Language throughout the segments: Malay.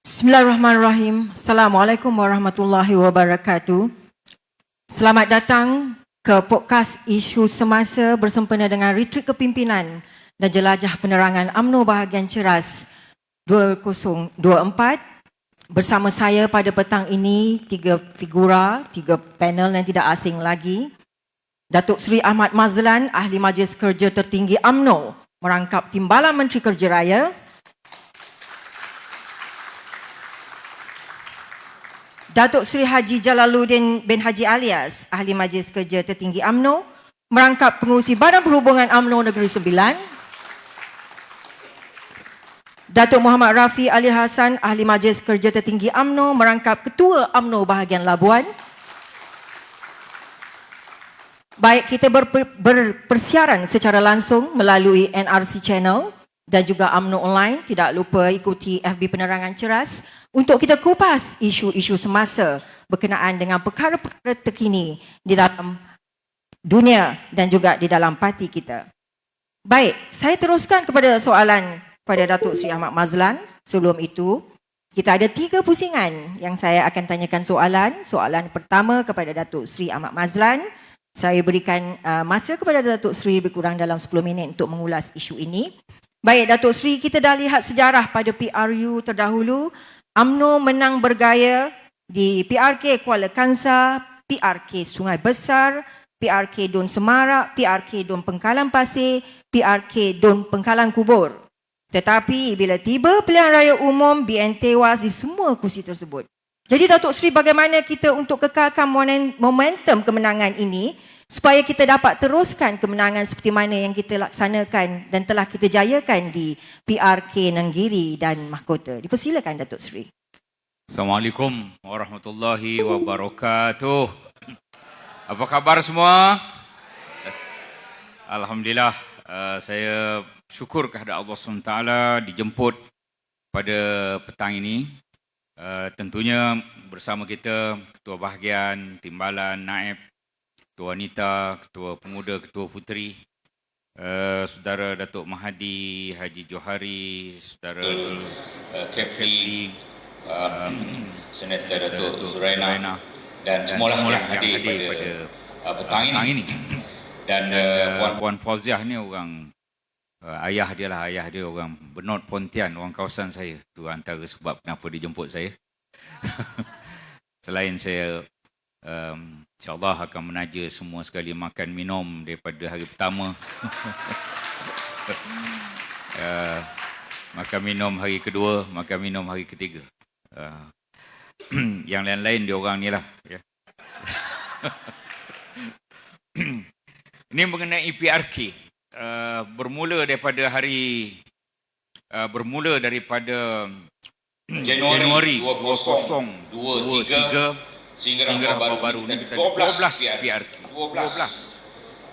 Bismillahirrahmanirrahim. Assalamualaikum warahmatullahi wabarakatuh. Selamat datang ke podcast isu semasa bersempena dengan Retreat Kepimpinan dan Jelajah Penerangan UMNO Bahagian Ceras 2024. Bersama saya pada petang ini, tiga panel yang tidak asing lagi. Datuk Seri Ahmad Mazlan, Ahli Majlis Kerja Tertinggi UMNO, merangkap Timbalan Menteri Kerja Raya. Datuk Seri Haji Jalaluddin bin Haji Alias, Ahli Majlis Kerja Tertinggi UMNO, merangkap Pengerusi Badan Perhubungan UMNO Negeri Sembilan. Datuk Muhammad Rafi Ali Hassan, Ahli Majlis Kerja Tertinggi UMNO, merangkap Ketua UMNO Bahagian Labuan. Baik, kita berpersiaran secara langsung melalui NRC Channel dan juga UMNO Online. Tidak lupa ikuti FB Penerangan Ceras untuk kita kupas isu-isu semasa berkenaan dengan perkara-perkara terkini di dalam dunia dan juga di dalam parti kita. Baik, saya teruskan kepada soalan pada Datuk Seri Ahmad Mazlan. Sebelum itu, kita ada 3 pusingan yang saya akan tanyakan soalan. Soalan pertama kepada Datuk Seri Ahmad Mazlan. Saya berikan masa kepada Datuk Seri lebih kurang dalam 10 minit untuk mengulas isu ini. Baik, Datuk Seri, kita dah lihat sejarah pada PRU terdahulu. UMNO menang bergaya di PRK Kuala Kangsar, PRK Sungai Besar, PRK Dun Semarak, PRK Dun Pengkalan Pasir, PRK Dun Pengkalan Kubur. Tetapi bila tiba pilihan raya umum, BN tewas di semua kursi tersebut. Jadi Datuk Seri, bagaimana kita untuk kekalkan momentum kemenangan ini supaya kita dapat teruskan kemenangan seperti mana yang kita laksanakan dan telah kita jayakan di PRK Nenggiri dan Mahkota. Dipersilakan Datuk Seri. Assalamualaikum warahmatullahi wabarakatuh. Apa khabar semua? Alhamdulillah, saya syukur kehadrat Allah SWT dijemput pada petang ini. Tentunya bersama kita Ketua Bahagian, Timbalan, Naib, Ketua Wanita, Ketua Pemuda, Ketua Puteri, Saudara Datuk Mahadi, Haji Johari, Saudara Kepli, Senator Datuk Zuraina dan semua yang hadir pada petang ini. Dan Puan Fauziah ni orang ayah dia orang Benot Pontian, orang kawasan saya. Itu antara sebab kenapa dijemput saya. Selain saya InsyaAllah akan menaja semua sekali makan minum daripada hari pertama. Makan minum hari kedua, makan minum hari ketiga. Yang lain-lain diorang ni lah. Ya. Ini mengenai PRK. Bermula daripada Januari 2023 sehingga baru ni kita 12 PRK. 12.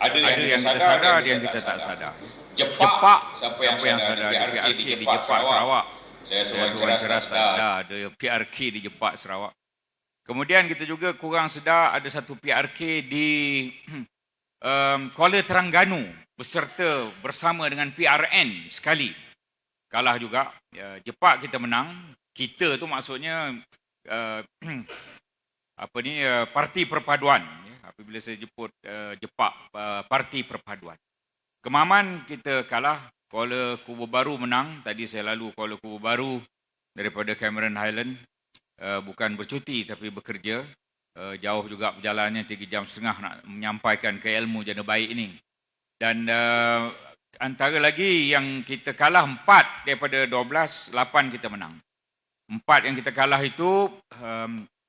Ada yang kita sadar, ada yang kita tak sadar. Jepak, siapa yang sadar ada PRK di Jepak Sarawak. Saya seorang ceras tak sedar ada PRK di Jepak Sarawak. Kemudian kita juga kurang sedar ada satu PRK di Kuala Terengganu bersama dengan PRN sekali. Kalah juga. Jepak kita menang. Kita tu maksudnya Parti Perpaduan. Apabila saya jemput Jepak, Parti Perpaduan. Kemaman kita kalah. Kuala Kubur Baru menang. Tadi saya lalu Kuala Kubur Baru daripada Cameron Highland. Bukan bercuti tapi bekerja. Jauh juga perjalanannya 3.5 jam nak menyampaikan keilmu jana baik ini. Dan antara lagi yang kita kalah 4 daripada 12, 8 kita menang. 4 yang kita kalah itu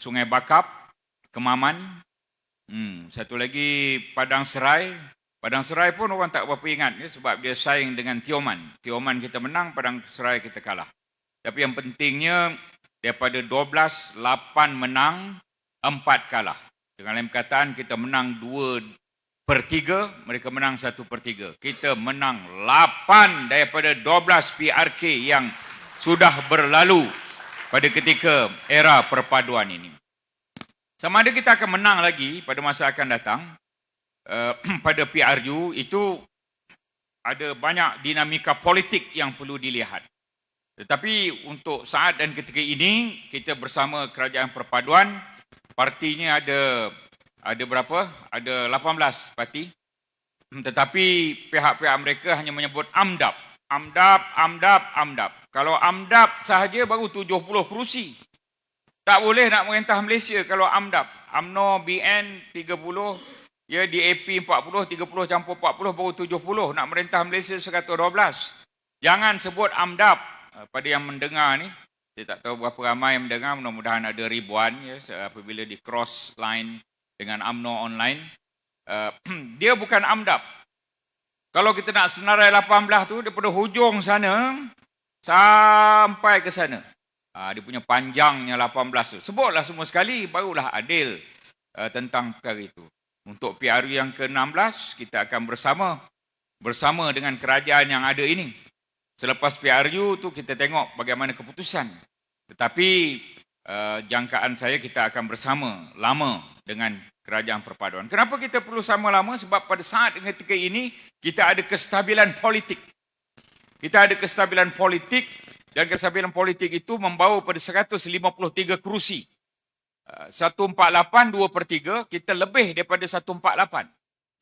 Sungai Bakap, Kemaman, satu lagi Padang Serai. Padang Serai pun orang tak berapa ingat ya, sebab dia saing dengan Tioman. Tioman kita menang, Padang Serai kita kalah. Tapi yang pentingnya daripada 12, 8 menang, 4 kalah. Dengan lain perkataan kita menang 2/3, mereka menang 1/3. Kita menang 8 daripada 12 PRK yang sudah berlalu pada ketika era perpaduan ini. Sama ada kita akan menang lagi pada masa akan datang pada PRU, itu ada banyak dinamika politik yang perlu dilihat. Tetapi untuk saat dan ketika ini, kita bersama Kerajaan Perpaduan, partinya ada berapa? Ada 18 parti. Tetapi pihak-pihak mereka hanya menyebut AMDAP. AMDAP. Kalau AMDAP sahaja baru 70 kerusi. Tak boleh nak merintah Malaysia kalau AMDAP. UMNO, BN 30, ya DAP 40, 30 campur 40 baru 70. Nak merintah Malaysia 112. Jangan sebut AMDAP. Pada yang mendengar ni, saya tak tahu berapa ramai yang mendengar, mudah-mudahan ada ribuan ya, apabila di cross line dengan UMNO online. Dia bukan AMDAP. Kalau kita nak senarai 18 tu, daripada hujung sana sampai ke sana. Dia punya panjangnya 18 tu. Sebutlah semua sekali, barulah adil tentang perkara itu. Untuk PRU yang ke-16, kita akan bersama dengan kerajaan yang ada ini. Selepas PRU tu kita tengok bagaimana keputusan. Tetapi jangkaan saya kita akan bersama lama dengan Kerajaan Perpaduan. Kenapa kita perlu sama lama? Sebab pada saat dan ketika ini kita ada kestabilan politik. Kita ada kestabilan politik dan kestabilan politik itu membawa pada 153 kerusi. 148 2/3, kita lebih daripada 148.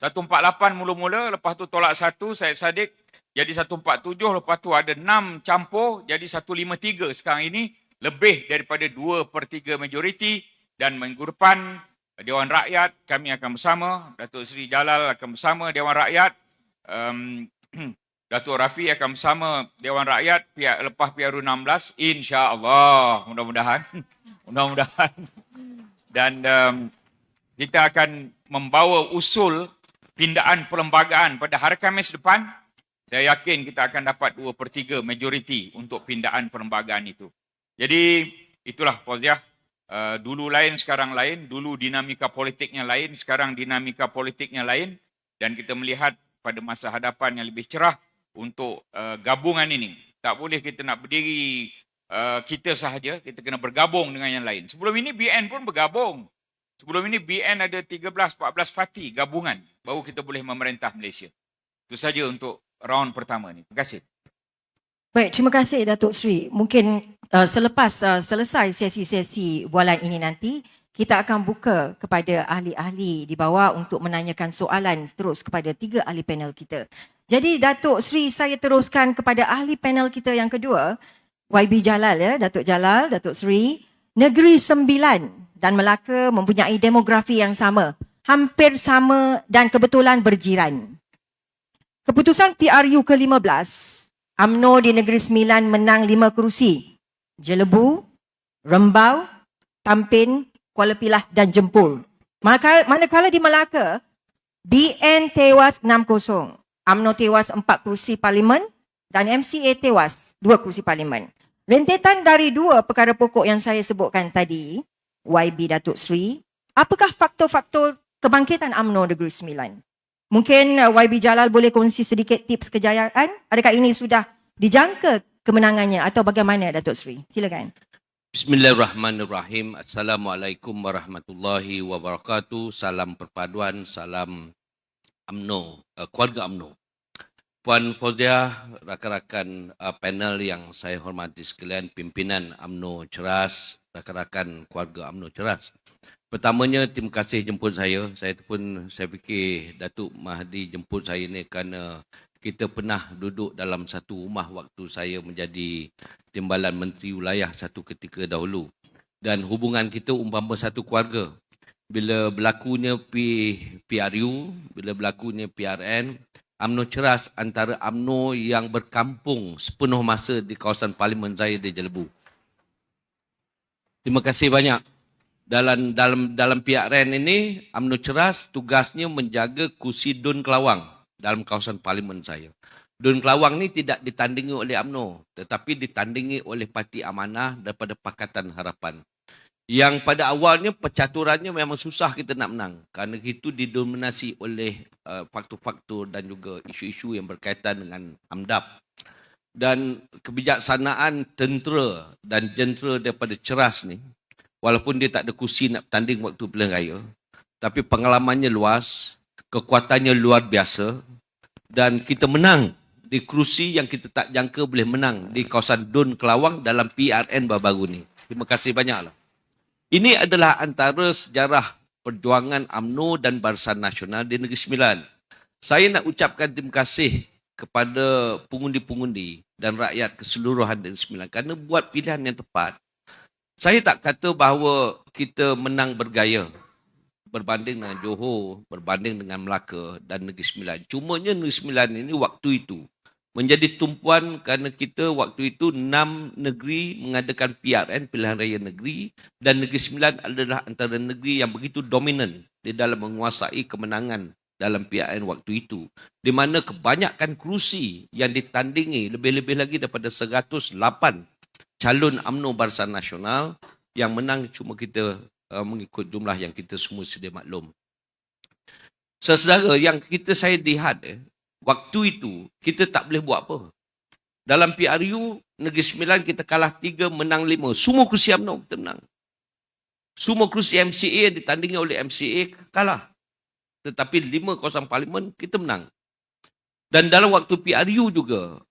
148 mula-mula, lepas tu tolak 1 Syed Saddiq jadi 147, lepas tu ada 6 campur jadi 153. Sekarang ini lebih daripada 2/3 majoriti, dan minggu depan Dewan Rakyat kami akan bersama, Datuk Seri Jalal akan bersama Dewan Rakyat, Datuk Rafi akan bersama Dewan Rakyat lepas PRU 16, insya-Allah, mudah-mudahan. Mudah-mudahan. Dan kita akan membawa usul pindaan perlembagaan pada hari Khamis depan. Saya yakin kita akan dapat 2/3 majoriti untuk pindaan perlembagaan itu. Jadi itulah Fauziah. Dulu lain, sekarang lain. Dulu dinamika politiknya lain, sekarang dinamika politiknya lain. Dan kita melihat pada masa hadapan yang lebih cerah untuk gabungan ini. Tak boleh kita nak berdiri kita sahaja, kita kena bergabung dengan yang lain. Sebelum ini BN pun bergabung. Sebelum ini BN ada 13-14 parti gabungan. Baru kita boleh memerintah Malaysia. Itu saja untuk round pertama ni. Terima kasih. Baik, terima kasih Datuk Seri. Mungkin selepas selesai sesi-sesi bualan ini nanti, kita akan buka kepada ahli-ahli di bawah untuk menanyakan soalan terus kepada 3 ahli panel kita. Jadi Datuk Seri, saya teruskan kepada ahli panel kita yang kedua, YB Jalal ya, Datuk Jalal, Datuk Seri. Negeri Sembilan dan Melaka mempunyai demografi yang sama, hampir sama dan kebetulan berjiran. Keputusan PRU ke-15, UMNO di Negeri Sembilan menang 5 kerusi. Jelebu, Rembau, Tampin, Kuala Pilah dan Jempol. Manakala di Melaka, BN tewas 6-0, UMNO tewas 4 kerusi parlimen dan MCA tewas 2 kerusi parlimen. Rentetan dari 2 perkara pokok yang saya sebutkan tadi, YB Datuk Seri, apakah faktor-faktor kebangkitan UMNO Negeri Sembilan? Mungkin YB Jalal boleh kongsi sedikit tips kejayaan. Adakah ini sudah dijangka kemenangannya atau bagaimana Datuk Seri? Silakan. Bismillahirrahmanirrahim. Assalamualaikum warahmatullahi wabarakatuh. Salam perpaduan, salam UMNO, keluarga UMNO. Puan Fauziah, rakan-rakan panel yang saya hormati sekalian, pimpinan UMNO Ceras, rakan-rakan keluarga UMNO Ceras. Pertamanya, terima kasih jemput saya. Saya fikir Datuk Mahdi jemput saya ni kerana kita pernah duduk dalam satu rumah waktu saya menjadi timbalan menteri wilayah satu ketika dahulu. Dan hubungan kita umpama satu keluarga. Bila berlakunya PRU, bila berlakunya PRN, UMNO Ceras antara UMNO yang berkampung sepenuh masa di kawasan Parlimen Zahir di Jelebu. Terima kasih banyak. Dalam PRN ini, UMNO Ceras tugasnya menjaga kursi Dun Kelawang dalam kawasan Parlimen saya. Dun Kelawang ni tidak ditandingi oleh UMNO, tetapi ditandingi oleh Parti Amanah daripada Pakatan Harapan. Yang pada awalnya percaturannya memang susah kita nak menang, kerana itu didominasi oleh faktor-faktor dan juga isu-isu yang berkaitan dengan AMDAP. Dan kebijaksanaan tentera dan jentera daripada Ceras ni, walaupun dia tak ada kursi nak bertanding waktu pilihan raya, tapi pengalamannya luas, kekuatannya luar biasa dan kita menang di kerusi yang kita tak jangka boleh menang di kawasan Dun Kelawang dalam PRN baru-baru ni. Terima kasih banyaklah. Ini adalah antara sejarah perjuangan UMNO dan Barisan Nasional di Negeri Sembilan. Saya nak ucapkan terima kasih kepada pengundi-pengundi dan rakyat keseluruhan Negeri Sembilan kerana buat pilihan yang tepat. Saya tak kata bahawa kita menang bergaya berbanding dengan Johor, berbanding dengan Melaka dan Negeri Sembilan. Cumanya Negeri Sembilan ini waktu itu menjadi tumpuan kerana kita waktu itu 6 negeri mengadakan PRN, pilihan raya negeri, dan Negeri Sembilan adalah antara negeri yang begitu dominan di dalam menguasai kemenangan dalam PRN waktu itu, di mana kebanyakan kerusi yang ditandingi lebih-lebih lagi daripada 108 calon UMNO Barisan Nasional, yang menang cuma kita mengikut jumlah yang kita semua sedia maklum. Saudara, yang saya lihat waktu itu kita tak boleh buat apa. Dalam PRU Negeri Sembilan kita kalah 3, menang 5. Semua kerusi UMNO kita menang. Semua kerusi MCA yang ditandingi oleh MCA kalah. Tetapi 5 kawasan parlimen kita menang. Dan dalam waktu PRU juga,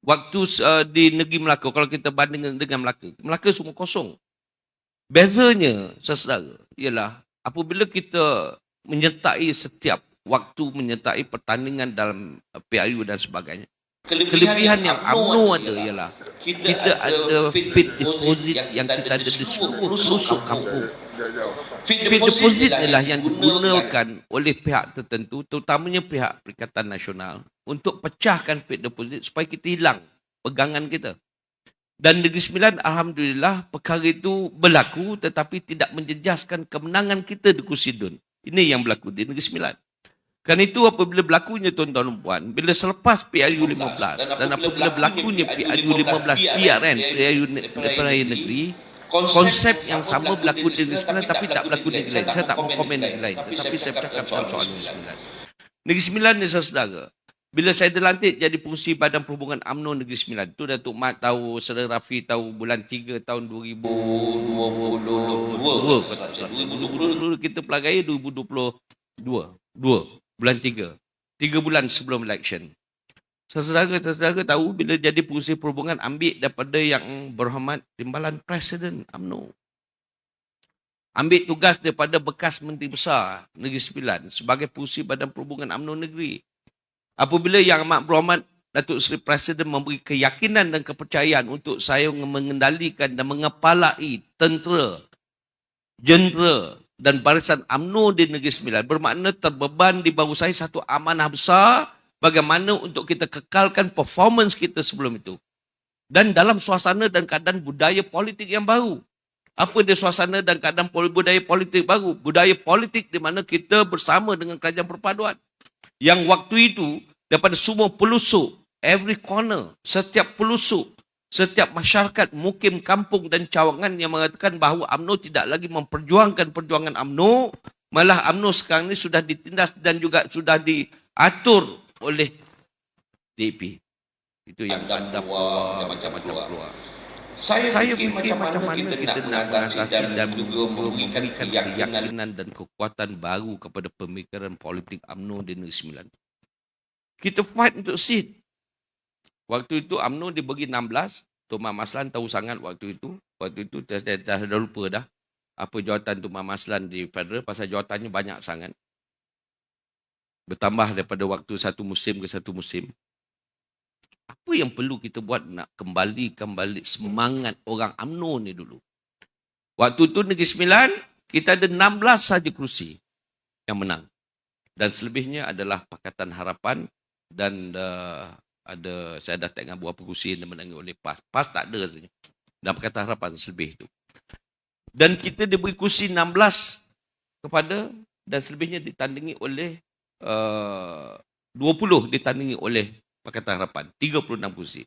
waktu di negeri Melaka, kalau kita bandingkan dengan Melaka, Melaka semua kosong. Bezanya, saudara, ialah apabila kita menyertai setiap waktu, menyertai pertandingan dalam PRU dan sebagainya, kelebihan yang UMNO ada ialah kita ada fit deposit yang kita ada di seluruh pelosok kampung. Fit deposit ialah yang digunakan oleh pihak tertentu, terutamanya pihak Perikatan Nasional, untuk pecahkan fit deposit supaya kita hilang pegangan kita. Dan Negeri Sembilan, alhamdulillah, perkara itu berlaku tetapi tidak menjejaskan kemenangan kita di kursi DUN. Ini yang berlaku di Negeri Sembilan. Kerana itu apabila berlakunya tuan-tuan dan puan, bila selepas PRU 15 dan apabila berlakunya PRU 15 PRN, PRU negeri, konsep yang sama berlaku di Negeri Sembilan tapi tak berlaku di negeri lain. Saya tak mau komen negeri lain, tetapi saya bercakap soal Negeri Sembilan. Negeri Sembilan ni, saudara, bila saya dilantik jadi pengurusi Badan Perhubungan UMNO Negeri Sembilan, tu Datuk Mat tahu, Saudara Rafi tahu, bulan 3 tahun 2022 kita pelagaya 2022 bulan 3 bulan sebelum election. Saudara tahu bila jadi pengurusi perhubungan ambil daripada yang berhormat Timbalan Presiden UMNO. Ambil tugas daripada bekas Menteri Besar Negeri Sembilan sebagai pengurusi Badan Perhubungan UMNO Negeri. Apabila Yang Amat Berhormat Datuk Seri Presiden memberi keyakinan dan kepercayaan untuk saya mengendalikan dan mengepalai tentera, jentera dan barisan UMNO di Negeri Sembilan, bermakna terbeban di bahu saya satu amanah besar bagaimana untuk kita kekalkan performance kita sebelum itu. Dan dalam suasana dan keadaan budaya politik yang baru. Apa dia suasana dan keadaan budaya politik baru? Budaya politik di mana kita bersama dengan Kerajaan Perpaduan. Yang waktu itu, daripada semua pelosok, every corner, setiap pelosok, setiap masyarakat, mukim kampung dan cawangan yang mengatakan bahawa UMNO tidak lagi memperjuangkan perjuangan UMNO, malah UMNO sekarang ini sudah ditindas dan juga sudah diatur oleh DAP. Itu yang anda macam-macam keluar. Saya fikir macam mana kita nak mengatasi dan memberikan keyakinan dan kekuatan baru kepada pemikiran politik UMNO di Negeri Sembilan. Kita fight untuk seat. Waktu itu UMNO dibagi 16. Tok Mat Maslan tahu sangat waktu itu. Waktu itu saya dah lupa dah apa jawatan Tok Mat Maslan di federal, pasal jawatannya banyak sangat. Bertambah daripada waktu satu musim ke satu musim. Apa yang perlu kita buat nak kembalikan balik semangat orang UMNO ni dulu? Waktu tu Negeri Sembilan, kita ada 16 saja kerusi yang menang. Dan selebihnya adalah Pakatan Harapan dan ada, saya dah tengok berapa kerusi yang menangi oleh PAS. PAS tak ada rasanya. Dan Pakatan Harapan selebih tu. Dan kita diberi kerusi 16 kepada, dan selebihnya ditandingi oleh 20 ditandingi oleh Pakatan Harapan, 36 kursi.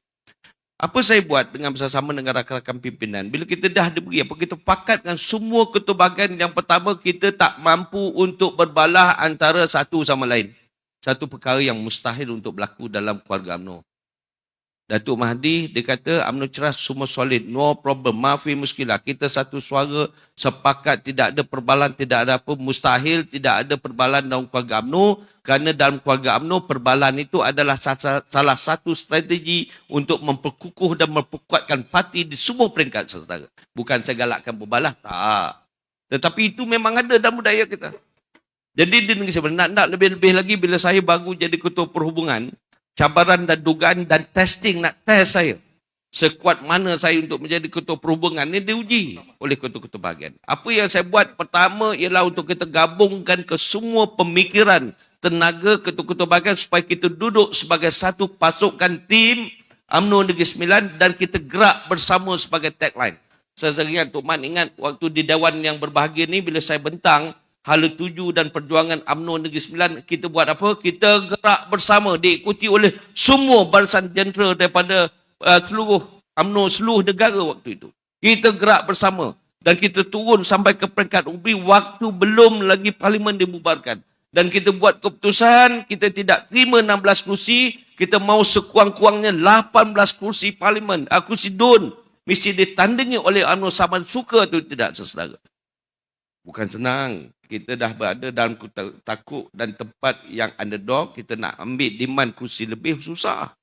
Apa saya buat dengan bersama dengan rakan-rakan pimpinan? Bila kita dah diberi, apa kita pakat dengan semua ketua bahagian, yang pertama kita tak mampu untuk berbalah antara satu sama lain. Satu perkara yang mustahil untuk berlaku dalam keluarga UMNO. Datuk Mahdi, dia kata UMNO Ceras semua solid, no problem, maafi muskilah. Kita satu suara, sepakat, tidak ada perbalan, tidak ada apa, mustahil tidak ada perbalan dalam keluarga UMNO, kerana dalam keluarga UMNO, perbalan itu adalah salah satu strategi untuk memperkukuh dan memperkuatkan parti di semua peringkat saudara. Bukan saya galakkan perbalah, tak. Tetapi itu memang ada dalam budaya kita. Jadi di negeri saya, nak lebih-lebih lagi bila saya baru jadi ketua perhubungan, cabaran dan dugaan dan testing, nak test saya. Sekuat mana saya untuk menjadi ketua perhubungan ini diuji oleh ketua-ketua bahagian. Apa yang saya buat pertama ialah untuk kita gabungkan ke semua pemikiran tenaga ketua-ketua bahagian supaya kita duduk sebagai satu pasukan tim UMNO Negeri Sembilan dan kita gerak bersama sebagai tagline. Saya ingat Tok Man ingat waktu di Dewan yang berbahagia ni bila saya bentang Hala 7 dan perjuangan UMNO Negeri Sembilan, kita buat apa? Kita gerak bersama, diikuti oleh semua barisan jentera daripada seluruh UMNO, seluruh negara waktu itu. Kita gerak bersama dan kita turun sampai ke peringkat UBI waktu belum lagi parlimen dibubarkan. Dan kita buat keputusan, kita tidak terima 16 kursi, kita mau sekurang-kurangnya 18 kursi parlimen, kursi DUN, mesti ditandingi oleh UMNO sama suka atau tidak saudara. Bukan senang. Kita dah berada dalam takut dan tempat yang underdog, kita nak ambil demand kursi lebih susah.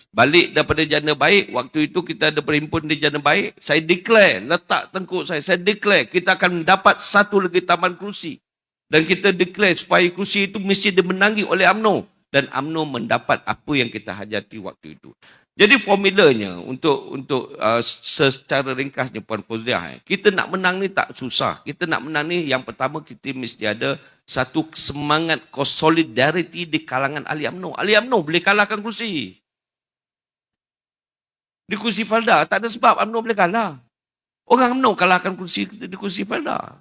Balik daripada jana baik, waktu itu kita ada berhimpun di jana baik, saya declare, letak tengkuk saya declare, kita akan mendapat satu lagi taman kursi. Dan kita declare supaya kursi itu mesti dimenangi oleh UMNO. Dan UMNO mendapat apa yang kita hajati waktu itu. Jadi formulanya untuk secara ringkasnya Puan Fauziah, kita nak menang ni tak susah. Kita nak menang ni yang pertama kita mesti ada satu semangat solidarity di kalangan ahli UMNO. Ahli UMNO boleh kalahkan kursi. Di kursi Falda tak ada sebab UMNO boleh kalah. Orang UMNO kalahkan kursi di kursi Falda.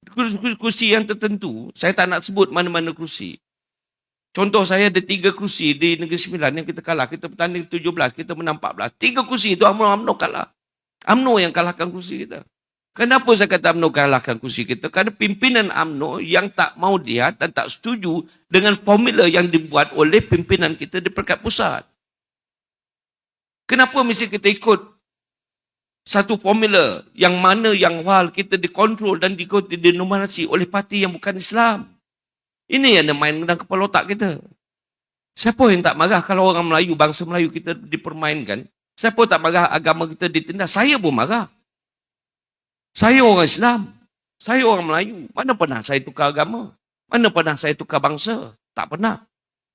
Di kursi yang tertentu, saya tak nak sebut mana-mana kursi. Contoh saya ada 3 kursi di Negeri Sembilan yang kita kalah. Kita bertanding 17, kita menang 14. 3 kursi itu UMNO kalah. UMNO yang kalahkan kursi kita. Kenapa saya kata UMNO kalahkan kursi kita? Kerana pimpinan UMNO yang tak mau lihat dan tak setuju dengan formula yang dibuat oleh pimpinan kita di peringkat pusat. Kenapa mesti kita ikut satu formula yang mana yang awal kita dikontrol dan dinominasi oleh parti yang bukan Islam? Ini yang main dalam kepala otak kita. Siapa yang tak marah kalau orang Melayu, bangsa Melayu kita dipermainkan? Siapa tak marah agama kita ditindas? Saya pun marah. Saya orang Islam. Saya orang Melayu. Mana pernah saya tukar agama? Mana pernah saya tukar bangsa? Tak pernah.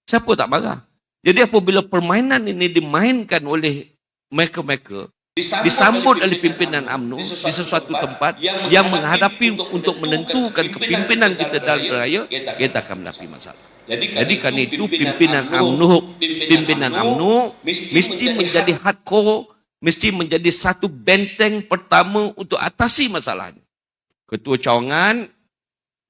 Siapa tak marah? Jadi apabila permainan ini dimainkan oleh mereka-mereka, disambut oleh pimpinan UMNO di sesuatu tempat yang menghadapi untuk menentukan kepimpinan kita dalam raya, kita akan menghadapi masalah. Jadi kerana itu pimpinan UMNO mesti menjadi hardcore, mesti menjadi satu benteng pertama untuk atasi masalahnya. Ketua cawangan,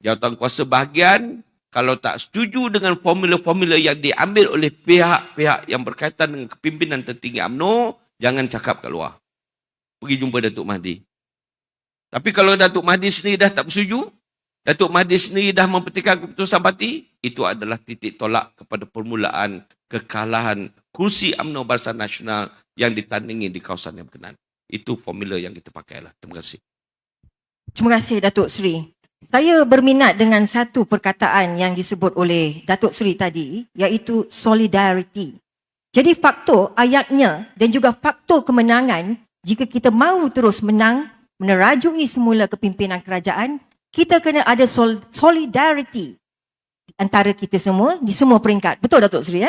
jawatan kuasa bahagian, kalau tak setuju dengan formula-formula yang diambil oleh pihak-pihak yang berkaitan dengan kepimpinan tertinggi UMNO, jangan cakap kat luar. Pergi jumpa Datuk Mahdi. Tapi kalau Datuk Mahdi sendiri dah tak bersetuju, Datuk Mahdi sendiri dah mempetikkan keputusan parti, itu adalah titik tolak kepada permulaan kekalahan kursi UMNO Barisan Nasional yang ditandingi di kawasan yang berkenaan. Itu formula yang kita pakailah. Terima kasih. Terima kasih Datuk Seri. Saya berminat dengan satu perkataan yang disebut oleh Datuk Seri tadi, iaitu solidarity. Jadi faktor ayatnya dan juga faktor kemenangan, jika kita mahu terus menang, menerajui semula kepimpinan kerajaan, kita kena ada solidarity antara kita semua di semua peringkat. Betul Datuk Seri?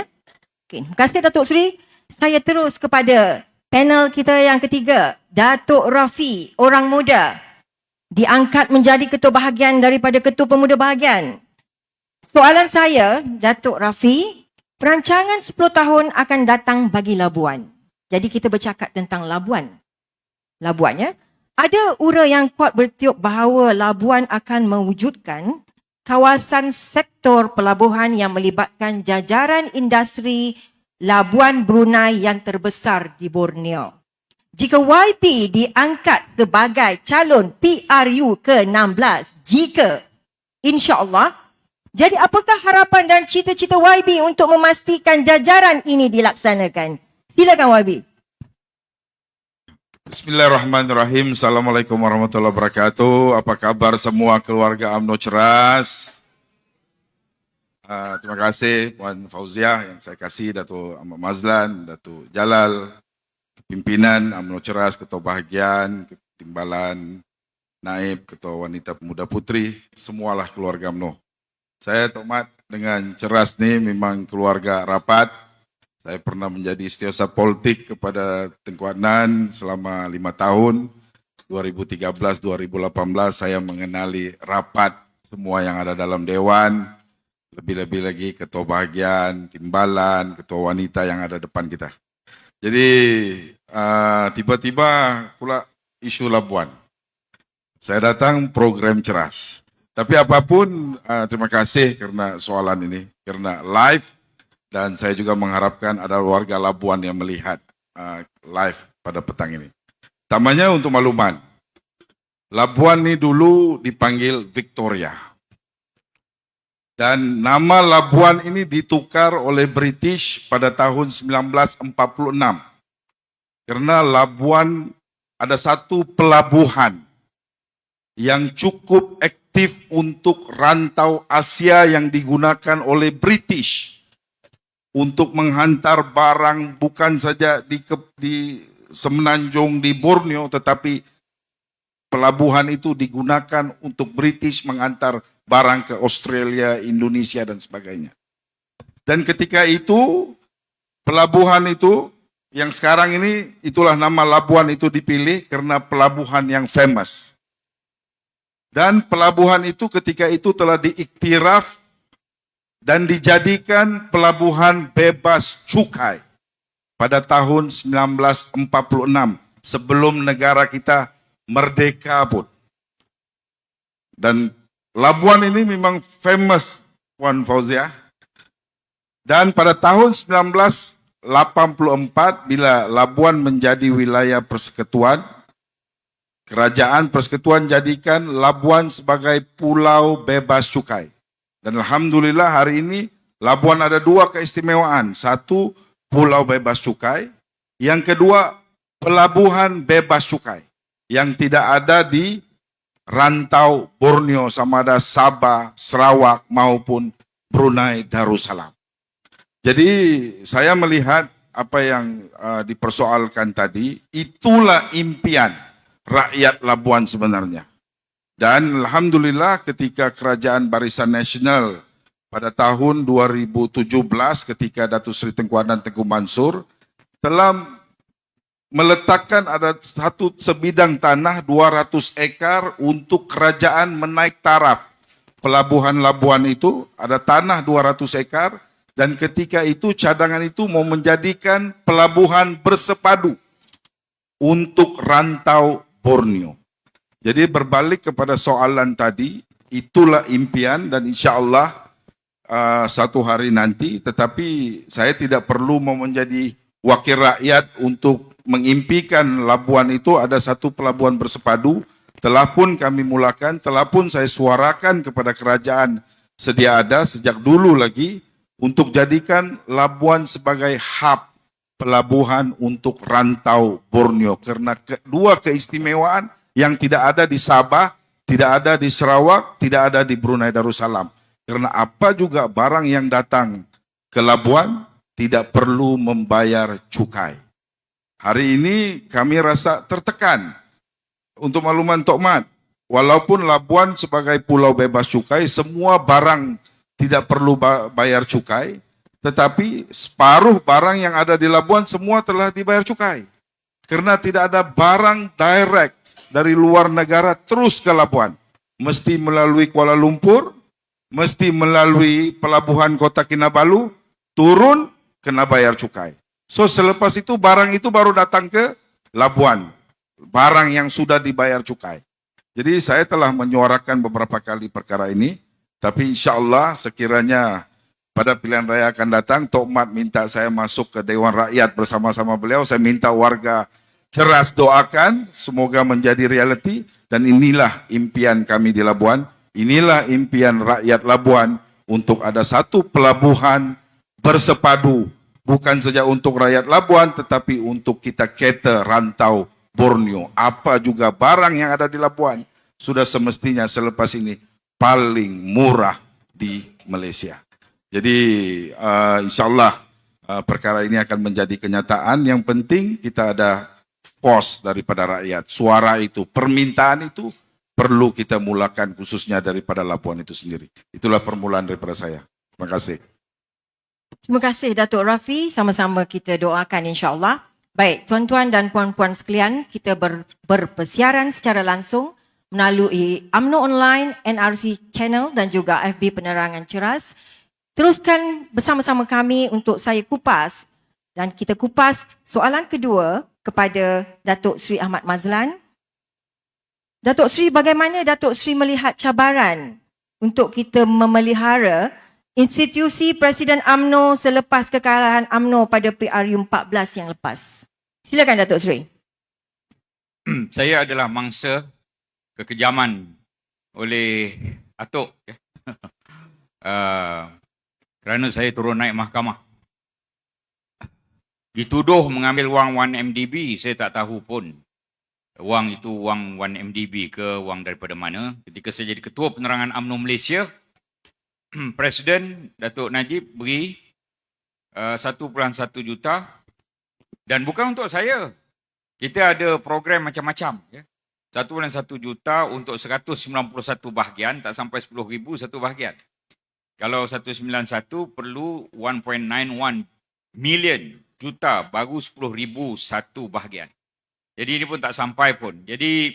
Okay. Terima kasih Datuk Seri. Saya terus kepada panel kita yang ketiga, Datuk Rafi, orang muda, diangkat menjadi ketua bahagian daripada ketua pemuda bahagian. Soalan saya, Datuk Rafi, perancangan 10 tahun akan datang bagi Labuan. Jadi kita bercakap tentang Labuan. Labuannya, ada ura yang kuat bertiup bahawa Labuan akan mewujudkan kawasan sektor pelabuhan yang melibatkan jajaran industri Labuan Brunei yang terbesar di Borneo. Jika YP diangkat sebagai calon PRU ke-16, jika insya-Allah, jadi apakah harapan dan cita-cita YB untuk memastikan jajaran ini dilaksanakan? Silakan YB. Bismillahirrahmanirrahim. Assalamualaikum warahmatullahi wabarakatuh. Apa kabar semua keluarga UMNO Ceras? Terima kasih Puan Fauziah yang saya kasih, Datuk Ahmad Mazlan, Datuk Jalal, pimpinan UMNO Ceras, Ketua Bahagian, Timbalan, Naib, Ketua Wanita Pemuda Putri, semualah keluarga UMNO. Saya Tok Mat dengan Ceras ni memang keluarga rapat. Saya pernah menjadi setiausaha politik kepada Tengku Adnan selama 5 tahun. 2013-2018 saya mengenali rapat semua yang ada dalam Dewan. Lebih-lebih lagi Ketua Bahagian, Timbalan, Ketua Wanita yang ada depan kita. Jadi tiba-tiba pula isu Labuan. Saya datang program Ceras. Tapi apapun terima kasih karena soalan ini. Karena live. Dan saya juga mengharapkan ada warga Labuan yang melihat live pada petang ini. Tamanya untuk makluman, Labuan ini dulu dipanggil Victoria. Dan nama Labuan ini ditukar oleh British pada tahun 1946. Karena Labuan ada satu pelabuhan yang cukup aktif untuk rantau Asia yang digunakan oleh British untuk menghantar barang bukan saja di Semenanjung, di Borneo, tetapi pelabuhan itu digunakan untuk British menghantar barang ke Australia, Indonesia, dan sebagainya. Dan ketika itu, pelabuhan itu, yang sekarang ini, itulah nama Labuan itu dipilih karena pelabuhan yang famous. Dan pelabuhan itu ketika itu telah diiktiraf dan dijadikan pelabuhan bebas cukai pada tahun 1946 sebelum negara kita merdeka pun. Dan Labuan ini memang famous, Puan Fauziah. Dan pada tahun 1984 bila Labuan menjadi wilayah persekutuan, Kerajaan Persekutuan jadikan Labuan sebagai pulau bebas cukai. Dan Alhamdulillah hari ini Labuan ada 2 keistimewaan. Satu, pulau bebas cukai. Yang kedua, pelabuhan bebas cukai. Yang tidak ada di rantau Borneo sama ada Sabah, Sarawak maupun Brunei Darussalam. Jadi saya melihat apa yang dipersoalkan tadi, itulah impian rakyat Labuan sebenarnya. Dan Alhamdulillah ketika Kerajaan Barisan Nasional pada tahun 2017 ketika Datuk Seri Tengku Adnan Tengku Mansur telah meletakkan ada satu sebidang tanah 200 ekar untuk kerajaan menaik taraf. Pelabuhan Labuan itu ada tanah 200 ekar dan ketika itu cadangan itu mau menjadikan pelabuhan bersepadu untuk rantau Borneo. Jadi berbalik kepada soalan tadi, itulah impian dan insya Allah satu hari nanti, tetapi saya tidak perlu mau menjadi wakil rakyat untuk mengimpikan Labuan itu ada satu pelabuhan bersepadu, telah pun kami mulakan, telah pun saya suarakan kepada kerajaan sedia ada sejak dulu lagi, untuk jadikan Labuan sebagai hub pelabuhan untuk rantau Borneo, karena kedua keistimewaan yang tidak ada di Sabah, tidak ada di Sarawak, tidak ada di Brunei Darussalam. Karena apa juga barang yang datang ke Labuan tidak perlu membayar cukai. Hari ini kami rasa tertekan. Untuk makluman Tok Mat, walaupun Labuan sebagai pulau bebas cukai, semua barang tidak perlu bayar cukai, tetapi separuh barang yang ada di Labuan semua telah dibayar cukai. Karena tidak ada barang direct dari luar negara terus ke Labuan. Mesti melalui Kuala Lumpur, mesti melalui pelabuhan Kota Kinabalu, turun, kena bayar cukai. So selepas itu barang itu baru datang ke Labuan. Barang yang sudah dibayar cukai. Jadi saya telah menyuarakan beberapa kali perkara ini, tapi insya Allah sekiranya pada pilihan raya akan datang, Tok Mat minta saya masuk ke Dewan Rakyat bersama-sama beliau, saya minta warga Ceras doakan, semoga menjadi realiti, dan inilah impian kami di Labuan, inilah impian rakyat Labuan untuk ada satu pelabuhan bersepadu bukan saja untuk rakyat Labuan, tetapi untuk kita cater rantau Borneo. Apa juga barang yang ada di Labuan sudah semestinya selepas ini paling murah di Malaysia. Jadi insyaAllah perkara ini akan menjadi kenyataan. Yang penting kita ada force daripada rakyat. Suara itu, permintaan itu perlu kita mulakan khususnya daripada Labuan itu sendiri. Itulah permulaan daripada saya. Terima kasih. Terima kasih Datuk Rafi, sama-sama kita doakan insya-Allah. Baik, tuan-tuan dan puan-puan sekalian, kita berpersiaran secara langsung melalui UMNO Online, NRC Channel dan juga FB Penerangan Ceras. Teruskan bersama-sama kami untuk saya kupas dan kita kupas soalan kedua kepada Datuk Seri Ahmad Mazlan. Datuk Seri, bagaimana Datuk Seri melihat cabaran untuk kita memelihara institusi Presiden UMNO selepas kekalahan UMNO pada PRU 14 yang lepas? Silakan Datuk Seri. Saya adalah mangsa kekejaman oleh Atok. Kerana saya turun naik mahkamah. Dituduh mengambil wang 1MDB, saya tak tahu pun wang itu wang 1MDB ke wang daripada mana. Ketika saya jadi Ketua Penerangan UMNO Malaysia, Presiden Datuk Najib beri 1.1 juta dan bukan untuk saya. Kita ada program macam-macam. 1.1 juta untuk 191 bahagian, tak sampai 10,000 satu bahagian. Kalau 191 perlu 1.91 million juta, baru 10,000 satu bahagian. Jadi ini pun tak sampai pun. Jadi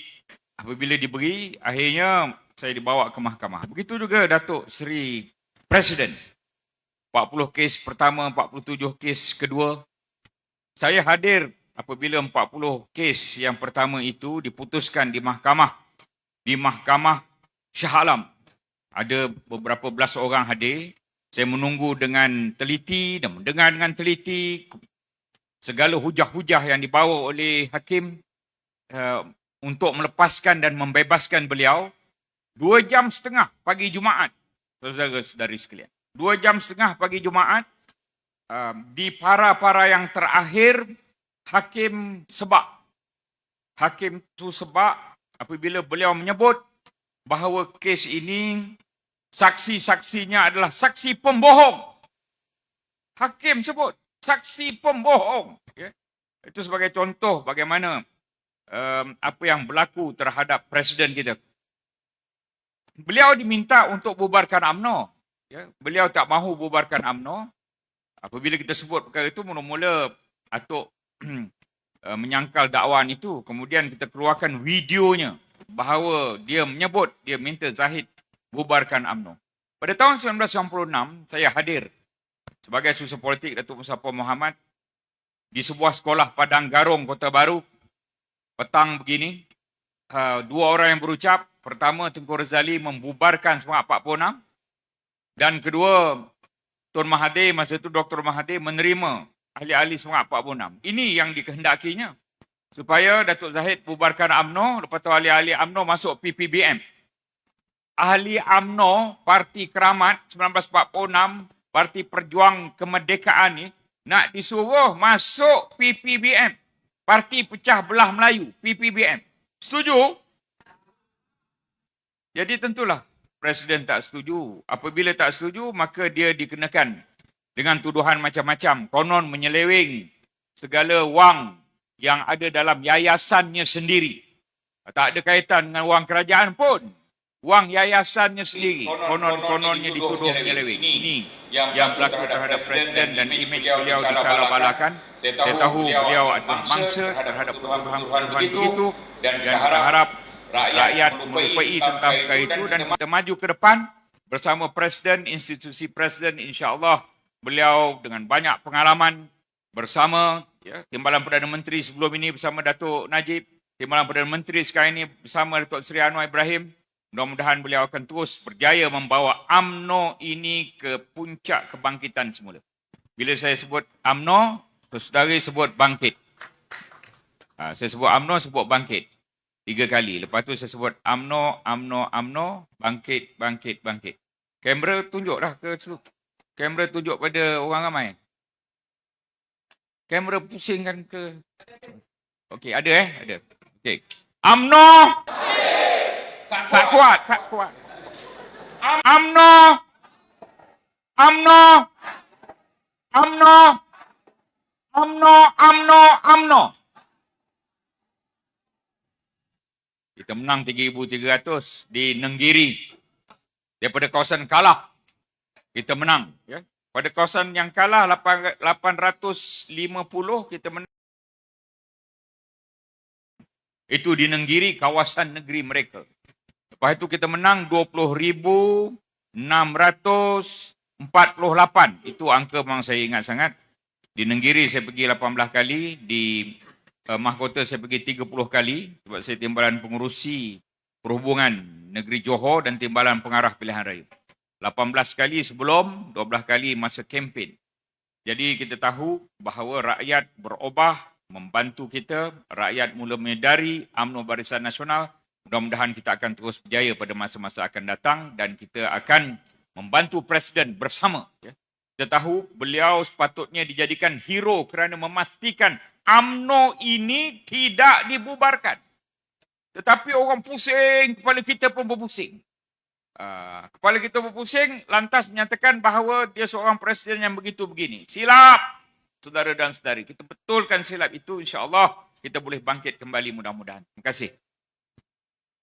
apabila diberi, akhirnya saya dibawa ke mahkamah. Begitu juga Datuk Seri Presiden. 40 kes pertama, 47 kes kedua. Saya hadir apabila 40 kes yang pertama itu diputuskan di mahkamah. Di mahkamah Shah Alam. Ada beberapa belas orang hadir. Saya menunggu dengan teliti dan mendengar dengan teliti segala hujah-hujah yang dibawa oleh hakim untuk melepaskan dan membebaskan beliau. 2 jam setengah pagi Jumaat, saudara-saudari sekalian. 2 jam setengah pagi Jumaat, di para-para yang terakhir, hakim sebab. Hakim tu sebab apabila beliau menyebut bahawa kes ini saksi-saksinya adalah saksi pembohong. Hakim sebut saksi pembohong. Itu sebagai contoh bagaimana apa yang berlaku terhadap Presiden kita. Beliau diminta untuk bubarkan UMNO. Beliau tak mahu bubarkan UMNO. Apabila kita sebut perkara itu, mula-mula Atok menyangkal dakwaan itu. Kemudian kita keluarkan videonya bahawa dia menyebut, dia minta Zahid bubarkan UMNO. Pada tahun 1996, saya hadir sebagai susah politik Datuk Musafar Mohamad di sebuah sekolah Padang Garong, Kota Baru. Petang begini, 2 orang yang berucap. Pertama, Tengku Razali membubarkan Semangat 46. Dan kedua, Tun Mahathir, masa itu Dr. Mahathir menerima ahli-ahli Semangat 46. Ini yang dikehendakinya. Supaya Datuk Zahid bubarkan UMNO, lepas tu ahli-ahli UMNO masuk PPBM. Ahli UMNO, Parti Keramat 1946, Parti Perjuang Kemerdekaan ni, nak disuruh masuk PPBM. Parti Pecah Belah Melayu, PPBM. Setuju? Jadi tentulah Presiden tak setuju. Apabila tak setuju, maka dia dikenakan dengan tuduhan macam-macam. Konon menyeleweng segala wang yang ada dalam yayasannya sendiri. Tak ada kaitan dengan wang kerajaan pun. Wang yayasannya sendiri. Konon-kononnya dituduh menyeleweng. Ini yang berlaku terhadap Presiden dan imej beliau dicala-balakan. Saya tahu beliau adalah mangsa terhadap tuduhan-tuduhan begitu dan berharap rakyat melupai tentang perkara itu dan kita maju ke depan bersama Presiden, institusi Presiden, insya-Allah beliau dengan banyak pengalaman bersama Timbalan Perdana Menteri sebelum ini bersama Datuk Najib, Timbalan Perdana Menteri sekarang ini bersama Datuk Seri Anwar Ibrahim. Mudah-mudahan beliau akan terus berjaya membawa UMNO ini ke puncak kebangkitan semula. Bila saya sebut UMNO, saudara sebut bangkit. Saya sebut UMNO, sebut bangkit. 3 kali. Lepas tu saya sebut UMNO, bangkit. Kamera tunjuk dah ke seluruh. Kamera tunjuk pada orang ramai. Kamera pusing kan ke? Okey, ada Ada. Okey. UMNO. Tak kuat. UMNO. UMNO. UMNO. UMNO. Kita menang 3,300 di Nenggiri. Daripada kawasan kalah, kita menang. Ya. Pada kawasan yang kalah 850, kita menang. Itu di Nenggiri, kawasan negeri mereka. Lepas itu kita menang 20,648. Itu angka memang saya ingat sangat. Di Nenggiri saya pergi 18 kali, di Mahkota saya pergi 30 kali sebab saya timbalan pengurusi perhubungan negeri Johor dan timbalan pengarah pilihan raya. 18 kali sebelum, 12 kali masa kempen. Jadi kita tahu bahawa rakyat berubah, membantu kita, rakyat mula menyedari UMNO Barisan Nasional. Mudah-mudahan kita akan terus berjaya pada masa-masa akan datang dan kita akan membantu Presiden bersama. Ya. Kita tahu beliau sepatutnya dijadikan hero kerana memastikan UMNO ini tidak dibubarkan. Tetapi orang pusing, kepala kita pun berpusing. Kepala kita berpusing, lantas menyatakan bahawa dia seorang presiden yang begitu begini. Silap, saudara dan saudari. Kita betulkan silap itu, insya-Allah kita boleh bangkit kembali mudah-mudahan. Terima kasih.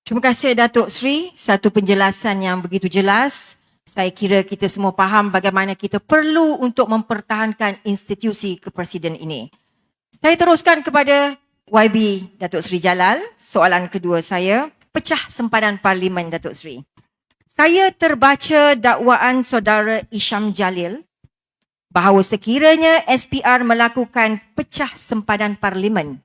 Terima kasih Datuk Seri, satu penjelasan yang begitu jelas. Saya kira kita semua faham bagaimana kita perlu untuk mempertahankan institusi kepresiden ini. Saya teruskan kepada YB Datuk Seri Jalal. Soalan kedua saya, pecah sempadan Parlimen Datuk Seri. Saya terbaca dakwaan saudara Isham Jalil bahawa sekiranya SPR melakukan pecah sempadan Parlimen,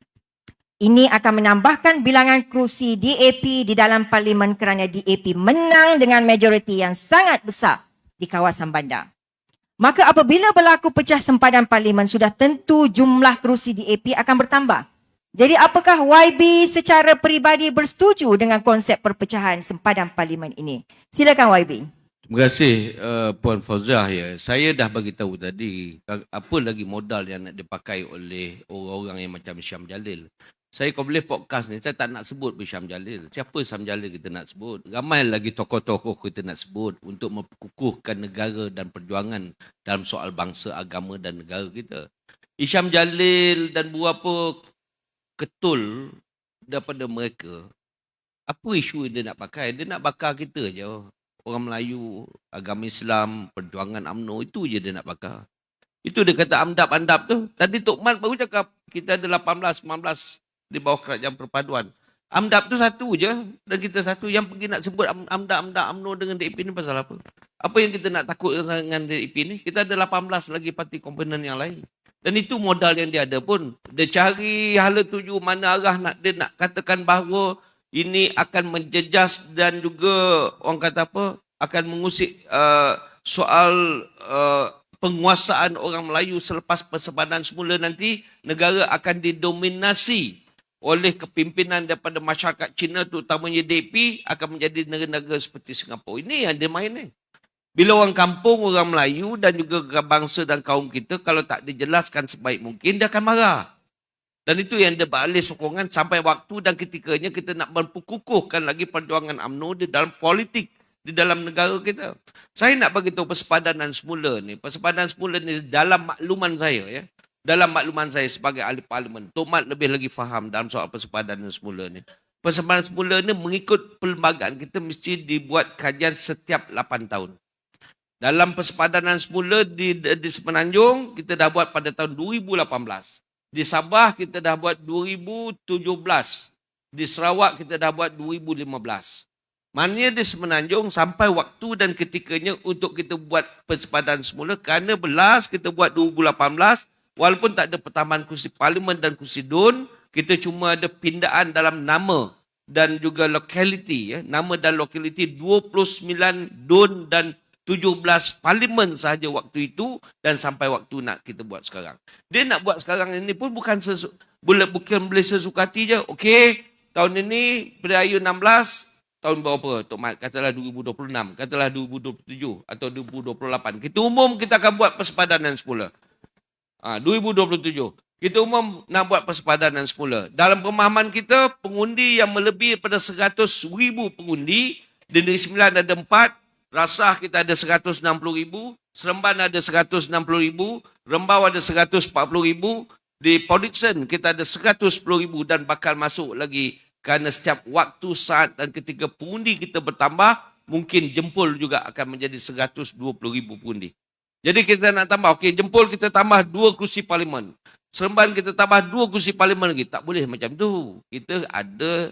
ini akan menambahkan bilangan kerusi DAP di dalam Parlimen kerana DAP menang dengan majoriti yang sangat besar di kawasan bandar. Maka apabila berlaku pecah sempadan Parlimen, sudah tentu jumlah kerusi DAP akan bertambah. Jadi apakah YB secara peribadi bersetuju dengan konsep perpecahan sempadan Parlimen ini? Silakan YB. Terima kasih Puan Fauziah. Ya. Saya dah bagi tahu tadi apa lagi modal yang nak dipakai oleh orang-orang yang macam Syam Jalil. Saya kalau boleh podcast ni, saya tak nak sebut Syam Jalil. Siapa Syam Jalil kita nak sebut? Ramai lagi tokoh-tokoh kita nak sebut untuk memperkukuhkan negara dan perjuangan dalam soal bangsa, agama dan negara kita. Syam Jalil dan beberapa ketul daripada mereka, apa isu dia nak pakai? Dia nak bakar kita je. Orang Melayu, agama Islam, perjuangan UMNO, itu je dia nak bakar. Itu dia kata amdap-andap tu. Tadi Tok Mat baru cakap, kita ada 18, 19 di bawah kerajaan perpaduan. Amdap tu satu je, dan kita satu yang pergi nak sebut amdap-amdap UMNO dengan DAP ni pasal apa? Apa yang kita nak takut dengan DAP ni? Kita ada 18 lagi parti komponen yang lain. Dan itu modal yang dia ada pun. Dia cari hala tuju mana arah dia nak katakan bahawa ini akan menjejas dan juga orang kata apa, akan mengusik soal penguasaan orang Melayu selepas persempadan semula nanti, negara akan didominasi oleh kepimpinan daripada masyarakat Cina, terutamanya DAP, akan menjadi negara-negara seperti Singapura. Ini yang dia main ni. Bila orang kampung, orang Melayu dan juga bangsa dan kaum kita, kalau tak dijelaskan sebaik mungkin, dia akan marah. Dan itu yang dia beralih sokongan sampai waktu dan ketikanya kita nak memperkukuhkan lagi perjuangan UMNO di dalam politik, di dalam negara kita. Saya nak bagi tahu persepadanan semula ni. Persepadanan semula ni dalam makluman saya, ya. Dalam makluman saya sebagai ahli parlimen, Tok Mat lebih lagi faham dalam soal persepadanan semula ni. Persepadanan semula ni mengikut perlembagaan kita mesti dibuat kajian setiap 8 tahun. Dalam persepadanan semula di Semenanjung, kita dah buat pada tahun 2018. Di Sabah, kita dah buat 2017. Di Sarawak, kita dah buat 2015. Maknanya di Semenanjung sampai waktu dan ketikanya untuk kita buat persepadanan semula, kerana belas kita buat 2018, walaupun tak ada pertambahan kursi parlimen dan kursi DUN, kita cuma ada pindaan dalam nama dan juga lokaliti. Ya. Nama dan lokaliti 29 DUN dan 17 parlimen sahaja waktu itu dan sampai waktu nak kita buat sekarang. Dia nak buat sekarang ini pun bukan boleh sesuka hati je. Okey, tahun ini Perdaya 16, tahun berapa? Tok Mat katalah 2026, katalah 2027 atau 2028. Kita umum kita akan buat persepadanan semula. 2027. Kita umum nak buat persepadanan semula. Dalam pemahaman kita, pengundi yang melebihi daripada 100,000 pengundi, di Negeri Sembilan ada 4, Rasah kita ada 160,000, Seremban ada 160,000, Rembau ada 140,000, di Port Dickson kita ada 110,000 dan bakal masuk lagi kerana setiap waktu, saat dan ketika pengundi kita bertambah, mungkin Jempol juga akan menjadi 120,000 pengundi. Jadi kita nak tambah, okey, Jempol kita tambah 2 kerusi parlimen. Seremban kita tambah 2 kerusi parlimen lagi. Tak boleh macam tu. Kita ada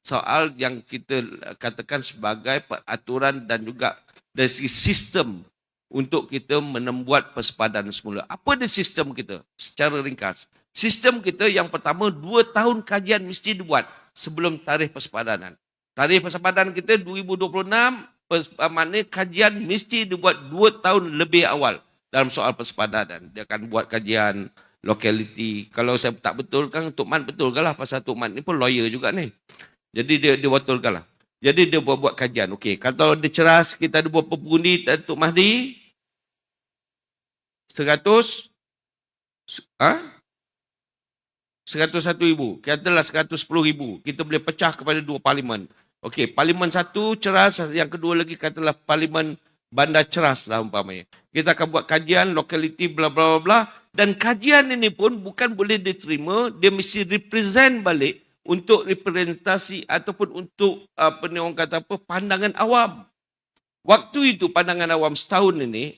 soal yang kita katakan sebagai peraturan dan juga dari segi sistem untuk kita membuat persepadanan semula. Apa dia sistem kita? Secara ringkas. Sistem kita yang pertama, 2 tahun kajian mesti dibuat sebelum tarikh persepadanan. Tarikh persepadanan kita 2026, maknanya kajian mesti dibuat 2 tahun lebih awal dalam soal persepadanan. Dia akan buat kajian locality. Kalau saya tak betulkan, Tok Mat betulkan lah. Pasal Tok Mat ni pun lawyer juga ni. Jadi dia betulkan lah. Jadi dia buat kajian. Okey, kalau dia ceras, kita ada buat pengundi Tok Mahdi 100 101,000. Katalah 110,000. Kita boleh pecah kepada 2 parlimen. Okey, parlimen 1 ceras, yang kedua lagi katalah parlimen bandar ceras lah umpamanya. Kita akan buat kajian lokaliti bla bla bla. Dan kajian ini pun bukan boleh diterima, dia mesti represent balik untuk representasi ataupun untuk orang kata apa, pandangan awam. Waktu itu pandangan awam setahun ini,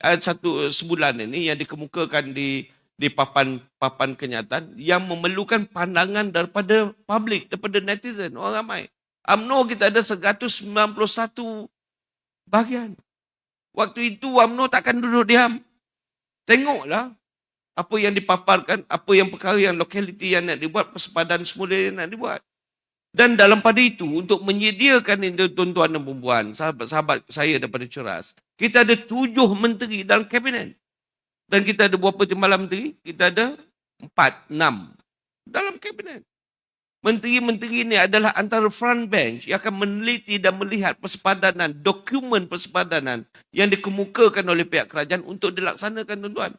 sebulan ini yang dikemukakan di papan kenyataan yang memerlukan pandangan daripada publik, daripada netizen, orang ramai. UMNO kita ada 191 bahagian. Waktu itu UMNO takkan duduk diam. Tengoklah apa yang dipaparkan, apa yang perkara yang lokaliti yang nak dibuat, persepadanan semula yang nak dibuat. Dan dalam pada itu, untuk menyediakan itu tuan-tuan dan perempuan, sahabat-sahabat saya daripada Ceras, kita ada 7 menteri dalam kabinet. Dan kita ada berapa timbalan menteri? Kita ada 4, 6 dalam kabinet. Menteri-menteri ini adalah antara front bench yang akan meneliti dan melihat persepadanan, dokumen persepadanan yang dikemukakan oleh pihak kerajaan untuk dilaksanakan, tuan-tuan.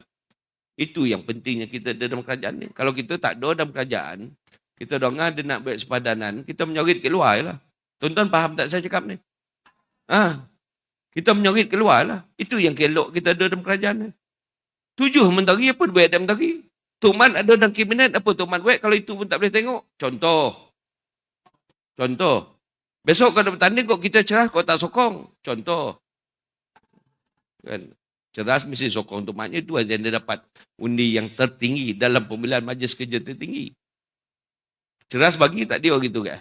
Itu yang pentingnya kita ada dalam kerajaan ni. Kalau kita tak ada dalam kerajaan, kita dengar dia nak buat sepadanan, kita menyorit keluar lah. Tuan-tuan faham tak saya cakap ni? Kita menyorit keluar lah. Itu yang kelok kita ada dalam kerajaan ni. 7 menteri, apa buat dalam menteri? Tok Mat ada dalam kabinet, apa Tok Mat buat kalau itu pun tak boleh tengok? Contoh. Besok kalau bertanding kok kita ceras, kok tak sokong? Contoh. Kan? Ceras mesti sokong Tok Matnya, itu yang dia dapat undi yang tertinggi dalam pemilihan majlis kerja tertinggi. Ceras bagi tak dia gitu ke?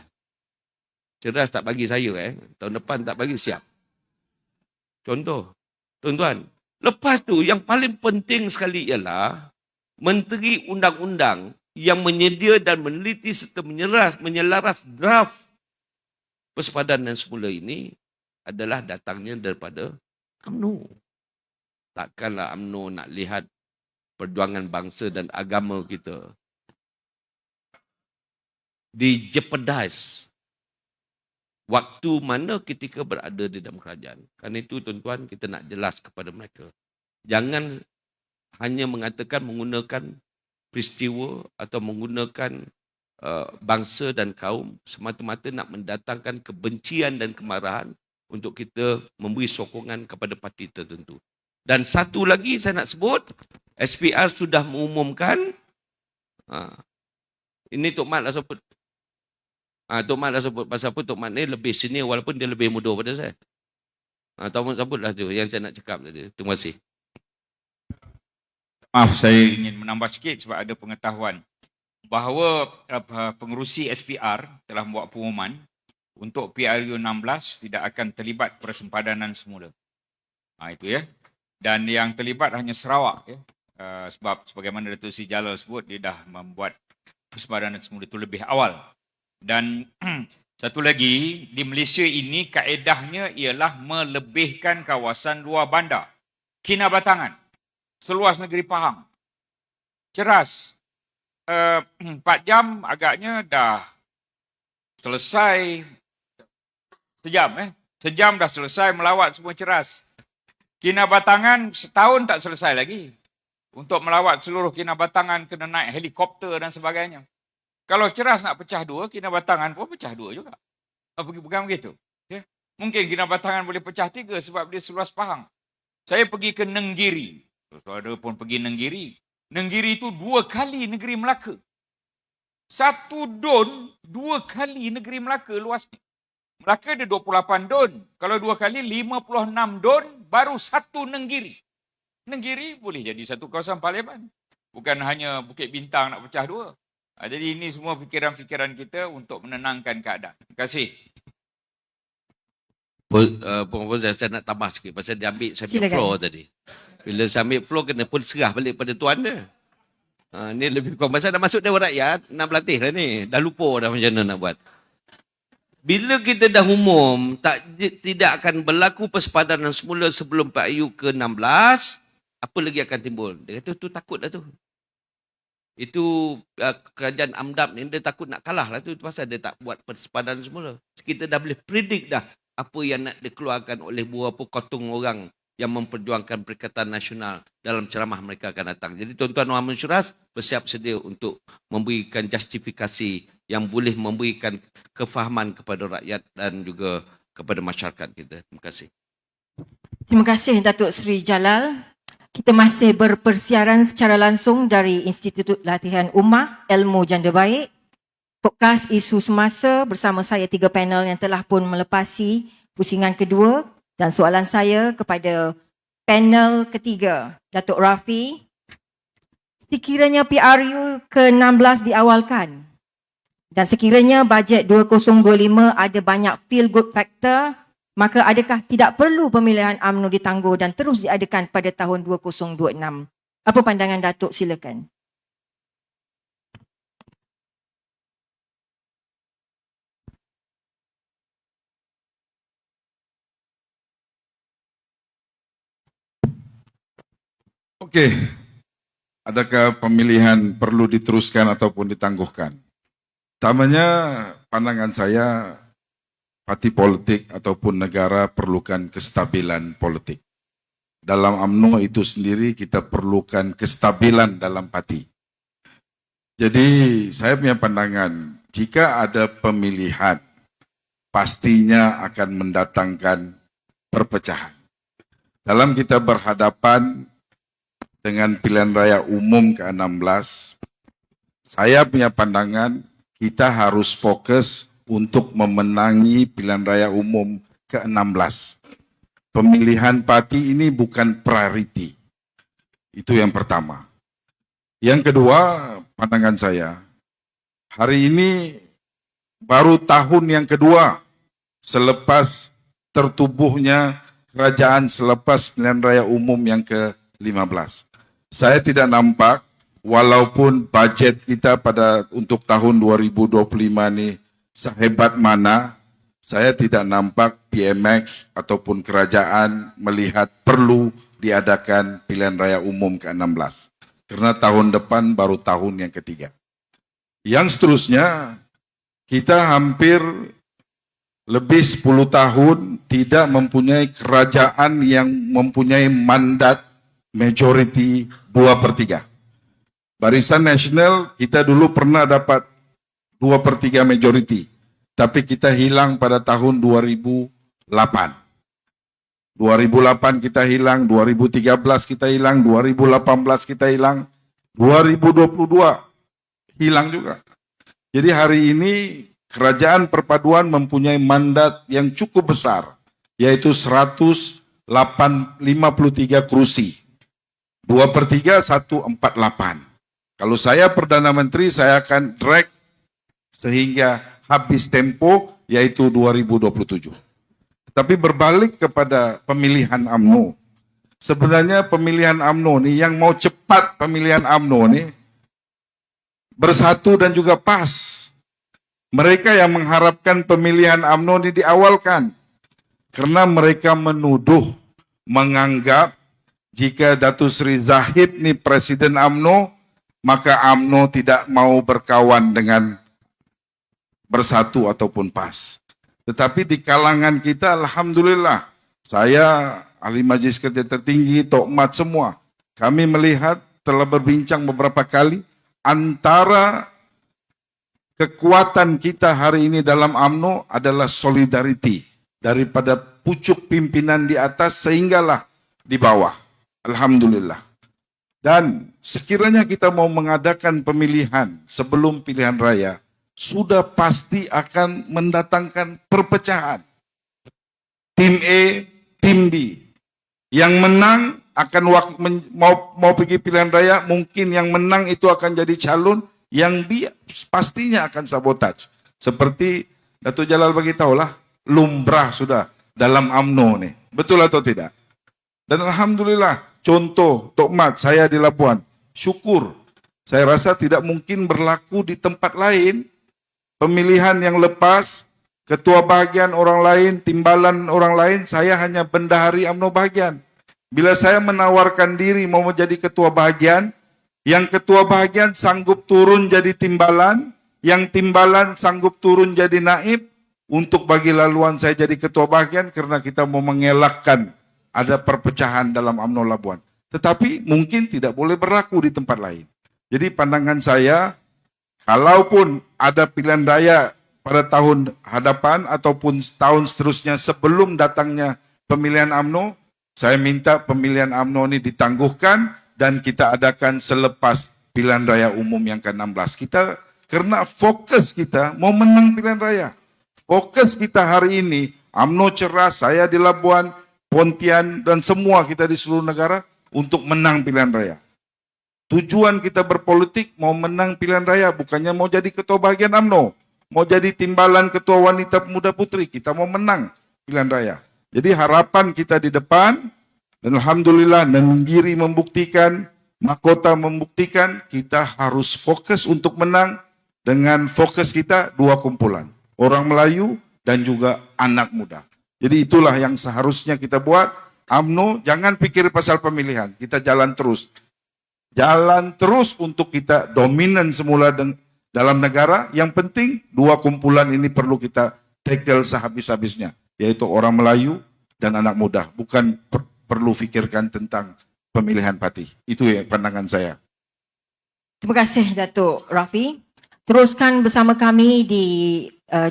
Ceras tak bagi saya tahun depan tak bagi, siap. Contoh, tuan-tuan. Lepas tu yang paling penting sekali ialah Menteri Undang-Undang yang menyedia dan meneliti serta menyelaras draft persepadanan semula ini adalah datangnya daripada UMNO. Takkanlah UMNO nak lihat perjuangan bangsa dan agama kita di-jeopardize waktu mana ketika berada di dalam kerajaan. Kerana itu tuan-tuan, kita nak jelas kepada mereka. Jangan hanya mengatakan menggunakan peristiwa atau menggunakan bangsa dan kaum semata-mata nak mendatangkan kebencian dan kemarahan untuk kita memberi sokongan kepada parti tertentu. Dan satu lagi saya nak sebut, SPR sudah mengumumkan, ini Tok Mat lah sebut. Tok Mat lah sebut pasal apa, Tok Mat ni lebih senior walaupun dia lebih muda pada saya. Tok Mat sebutlah tu yang saya nak cakap tadi. Terima kasih. Maaf, saya ingin menambah sikit sebab ada pengetahuan bahawa pengerusi SPR telah membuat pengumuman untuk PRU 16 tidak akan terlibat persempadanan semula. Itu ya. Dan yang terlibat hanya Sarawak ya. Sebab sebagaimana Datuk Seri Jalal sebut, dia dah membuat persempadanan semula itu lebih awal. Dan satu lagi, di Malaysia ini kaedahnya ialah melebihkan kawasan luar bandar. Kinabatangan, seluas negeri Pahang. Ceras, 4 jam agaknya dah selesai. Sejam dah selesai melawat semua Ceras. Kinabatangan setahun tak selesai lagi. untuk melawat seluruh kinabatangan, kena naik helikopter dan sebagainya. Kalau Ceras nak pecah dua, kinabatangan pun pecah dua juga. Bukan begitu. Ya. Mungkin kinabatangan boleh pecah tiga sebab dia seluas Pahang. Saya pergi ke Nenggiri. Saudara pun pergi Nenggiri. Nenggiri itu 2 kali negeri Melaka. 1 don 2 kali negeri Melaka luasnya. Melaka ada 28 don. Kalau 2 kali 56 don, baru 1 Nenggiri. Nenggiri boleh jadi satu kawasan parlimen. Bukan hanya Bukit Bintang nak pecah dua. Jadi ini semua fikiran-fikiran kita untuk menenangkan keadaan. Terima kasih. Saya nak tambah sikit pasal dia ambil saya ambil Silakan. floor tadi. Bila saya ambil floor kena pun serah balik pada tuan dia. Ni lebih kurang pasal dah masuk Dewan Rakyat, nak berlatih lah ni. Dah lupa dah macam mana nak buat. Bila kita dah umum, tidak akan berlaku persepadanan semula sebelum PIU ke-16, apa lagi akan timbul? Dia kata tu takut lah tu. Itu kerajaan AMDAP ni dia takut nak kalah lah tu pasal dia tak buat persepadanan semula. Kita dah boleh predict dah apa yang nak dikeluarkan oleh beberapa kotong orang yang memperjuangkan Perikatan Nasional dalam ceramah mereka akan datang. Jadi tuan-tuan Waham Syuras bersiap sedia untuk memberikan justifikasi yang boleh memberikan kefahaman kepada rakyat dan juga kepada masyarakat kita. Terima kasih. Terima kasih Datuk Seri Jalal. Kita masih berpersiaran secara langsung dari Institut Latihan Ummah Ilmu Janda Baik. Podcast Isu Semasa bersama saya 3 panel yang telah pun melepasi pusingan kedua dan soalan saya kepada panel ketiga, Datuk Rafi. Sekiranya PRU ke-16 diawalkan dan sekiranya bajet 2025 ada banyak feel good factor, maka adakah tidak perlu pemilihan UMNO ditangguh dan terus diadakan pada tahun 2026? Apa pandangan Datuk? Silakan. Okey, adakah pemilihan perlu diteruskan ataupun ditangguhkan? Pertamanya, pandangan saya, parti politik ataupun negara perlukan kestabilan politik. Dalam UMNO itu sendiri kita perlukan kestabilan dalam parti. Jadi saya punya pandangan, jika ada pemilihan, pastinya akan mendatangkan perpecahan. Dalam kita berhadapan dengan pilihan raya umum ke-16, saya punya pandangan kita harus fokus untuk memenangi pilihan raya umum ke-16. Pemilihan parti ini bukan priority. Itu yang pertama. Yang kedua, pandangan saya, hari ini baru tahun yang kedua selepas tertubuhnya kerajaan selepas pilihan raya umum yang ke-15. Saya tidak nampak walaupun bajet kita untuk tahun 2025 ni sehebat mana, saya tidak nampak PMX ataupun kerajaan melihat perlu diadakan pilihan raya umum ke-16. Karena tahun depan baru tahun yang ketiga. Yang seterusnya, kita hampir lebih 10 tahun tidak mempunyai kerajaan yang mempunyai mandat majority 2/3. Barisan Nasional kita dulu pernah dapat 2/3 majority, tapi kita hilang pada tahun 2008. 2008 kita hilang, 2013 kita hilang, 2018 kita hilang, 2022 hilang juga. Jadi hari ini Kerajaan Perpaduan mempunyai mandat yang cukup besar, yaitu 153 kursi. 2/3 148. Kalau saya Perdana Menteri, saya akan drag sehingga habis tempo, yaitu 2027. Tapi berbalik kepada pemilihan UMNO. Sebenarnya pemilihan UMNO ni, yang mau cepat pemilihan UMNO ni, bersatu dan juga PAS. Mereka yang mengharapkan pemilihan UMNO ini diawalkan. Karena mereka menuduh, menganggap, jika Datuk Seri Zahid ni Presiden UMNO, maka UMNO tidak mau berkawan dengan Bersatu ataupun PAS. Tetapi di kalangan kita, alhamdulillah, saya, Ahli Majlis Kerja Tertinggi, Tok Mat semua, kami melihat telah berbincang beberapa kali, antara kekuatan kita hari ini dalam UMNO adalah solidarity daripada pucuk pimpinan di atas sehinggalah di bawah. Alhamdulillah. Dan sekiranya kita mau mengadakan pemilihan sebelum pilihan raya, sudah pasti akan mendatangkan perpecahan. Tim A, tim B. Yang menang akan mau pergi pilihan raya, mungkin yang menang itu akan jadi calon, yang B pastinya akan sabotaj. Seperti Datuk Jalal bagi tahulah, lumrah sudah dalam UMNO nih. Betul atau tidak? Dan alhamdulillah, contoh Tok Mat, saya di Labuan, syukur. Saya rasa tidak mungkin berlaku di tempat lain. Pemilihan yang lepas, ketua bahagian orang lain, timbalan orang lain, saya hanya bendahari UMNO bahagian. Bila saya menawarkan diri mau menjadi ketua bahagian, yang ketua bahagian sanggup turun jadi timbalan, yang timbalan sanggup turun jadi naib, untuk bagi laluan saya jadi ketua bahagian karena kita mau mengelakkan ada perpecahan dalam UMNO Labuan. Tetapi mungkin tidak boleh berlaku di tempat lain. Jadi pandangan saya, kalaupun ada pilihan raya pada tahun hadapan ataupun tahun seterusnya sebelum datangnya pemilihan UMNO, saya minta pemilihan UMNO ini ditangguhkan dan kita adakan selepas pilihan raya umum yang ke-16. Kita, karena fokus kita mau menang pilihan raya. Fokus kita hari ini, UMNO cerah, saya di Labuan, Pontian, dan semua kita di seluruh negara untuk menang pilihan raya. Tujuan kita berpolitik mau menang pilihan raya, bukannya mau jadi ketua bahagian UMNO, mau jadi timbalan ketua wanita muda putri, kita mau menang pilihan raya. Jadi harapan kita di depan, dan alhamdulillah Nenggiri membuktikan, Mahkota membuktikan, kita harus fokus untuk menang dengan fokus kita dua kumpulan, orang Melayu dan juga anak muda. Jadi itulah yang seharusnya kita buat. UMNO jangan pikir pasal pemilihan, kita jalan terus. Jalan terus untuk kita dominan semula dalam negara. Yang penting dua kumpulan ini perlu kita tackle sehabis-habisnya, yaitu orang Melayu dan anak muda. Bukan perlu fikirkan tentang pemilihan parti. Itu ya pandangan saya. Terima kasih Datuk Rafi. Teruskan bersama kami di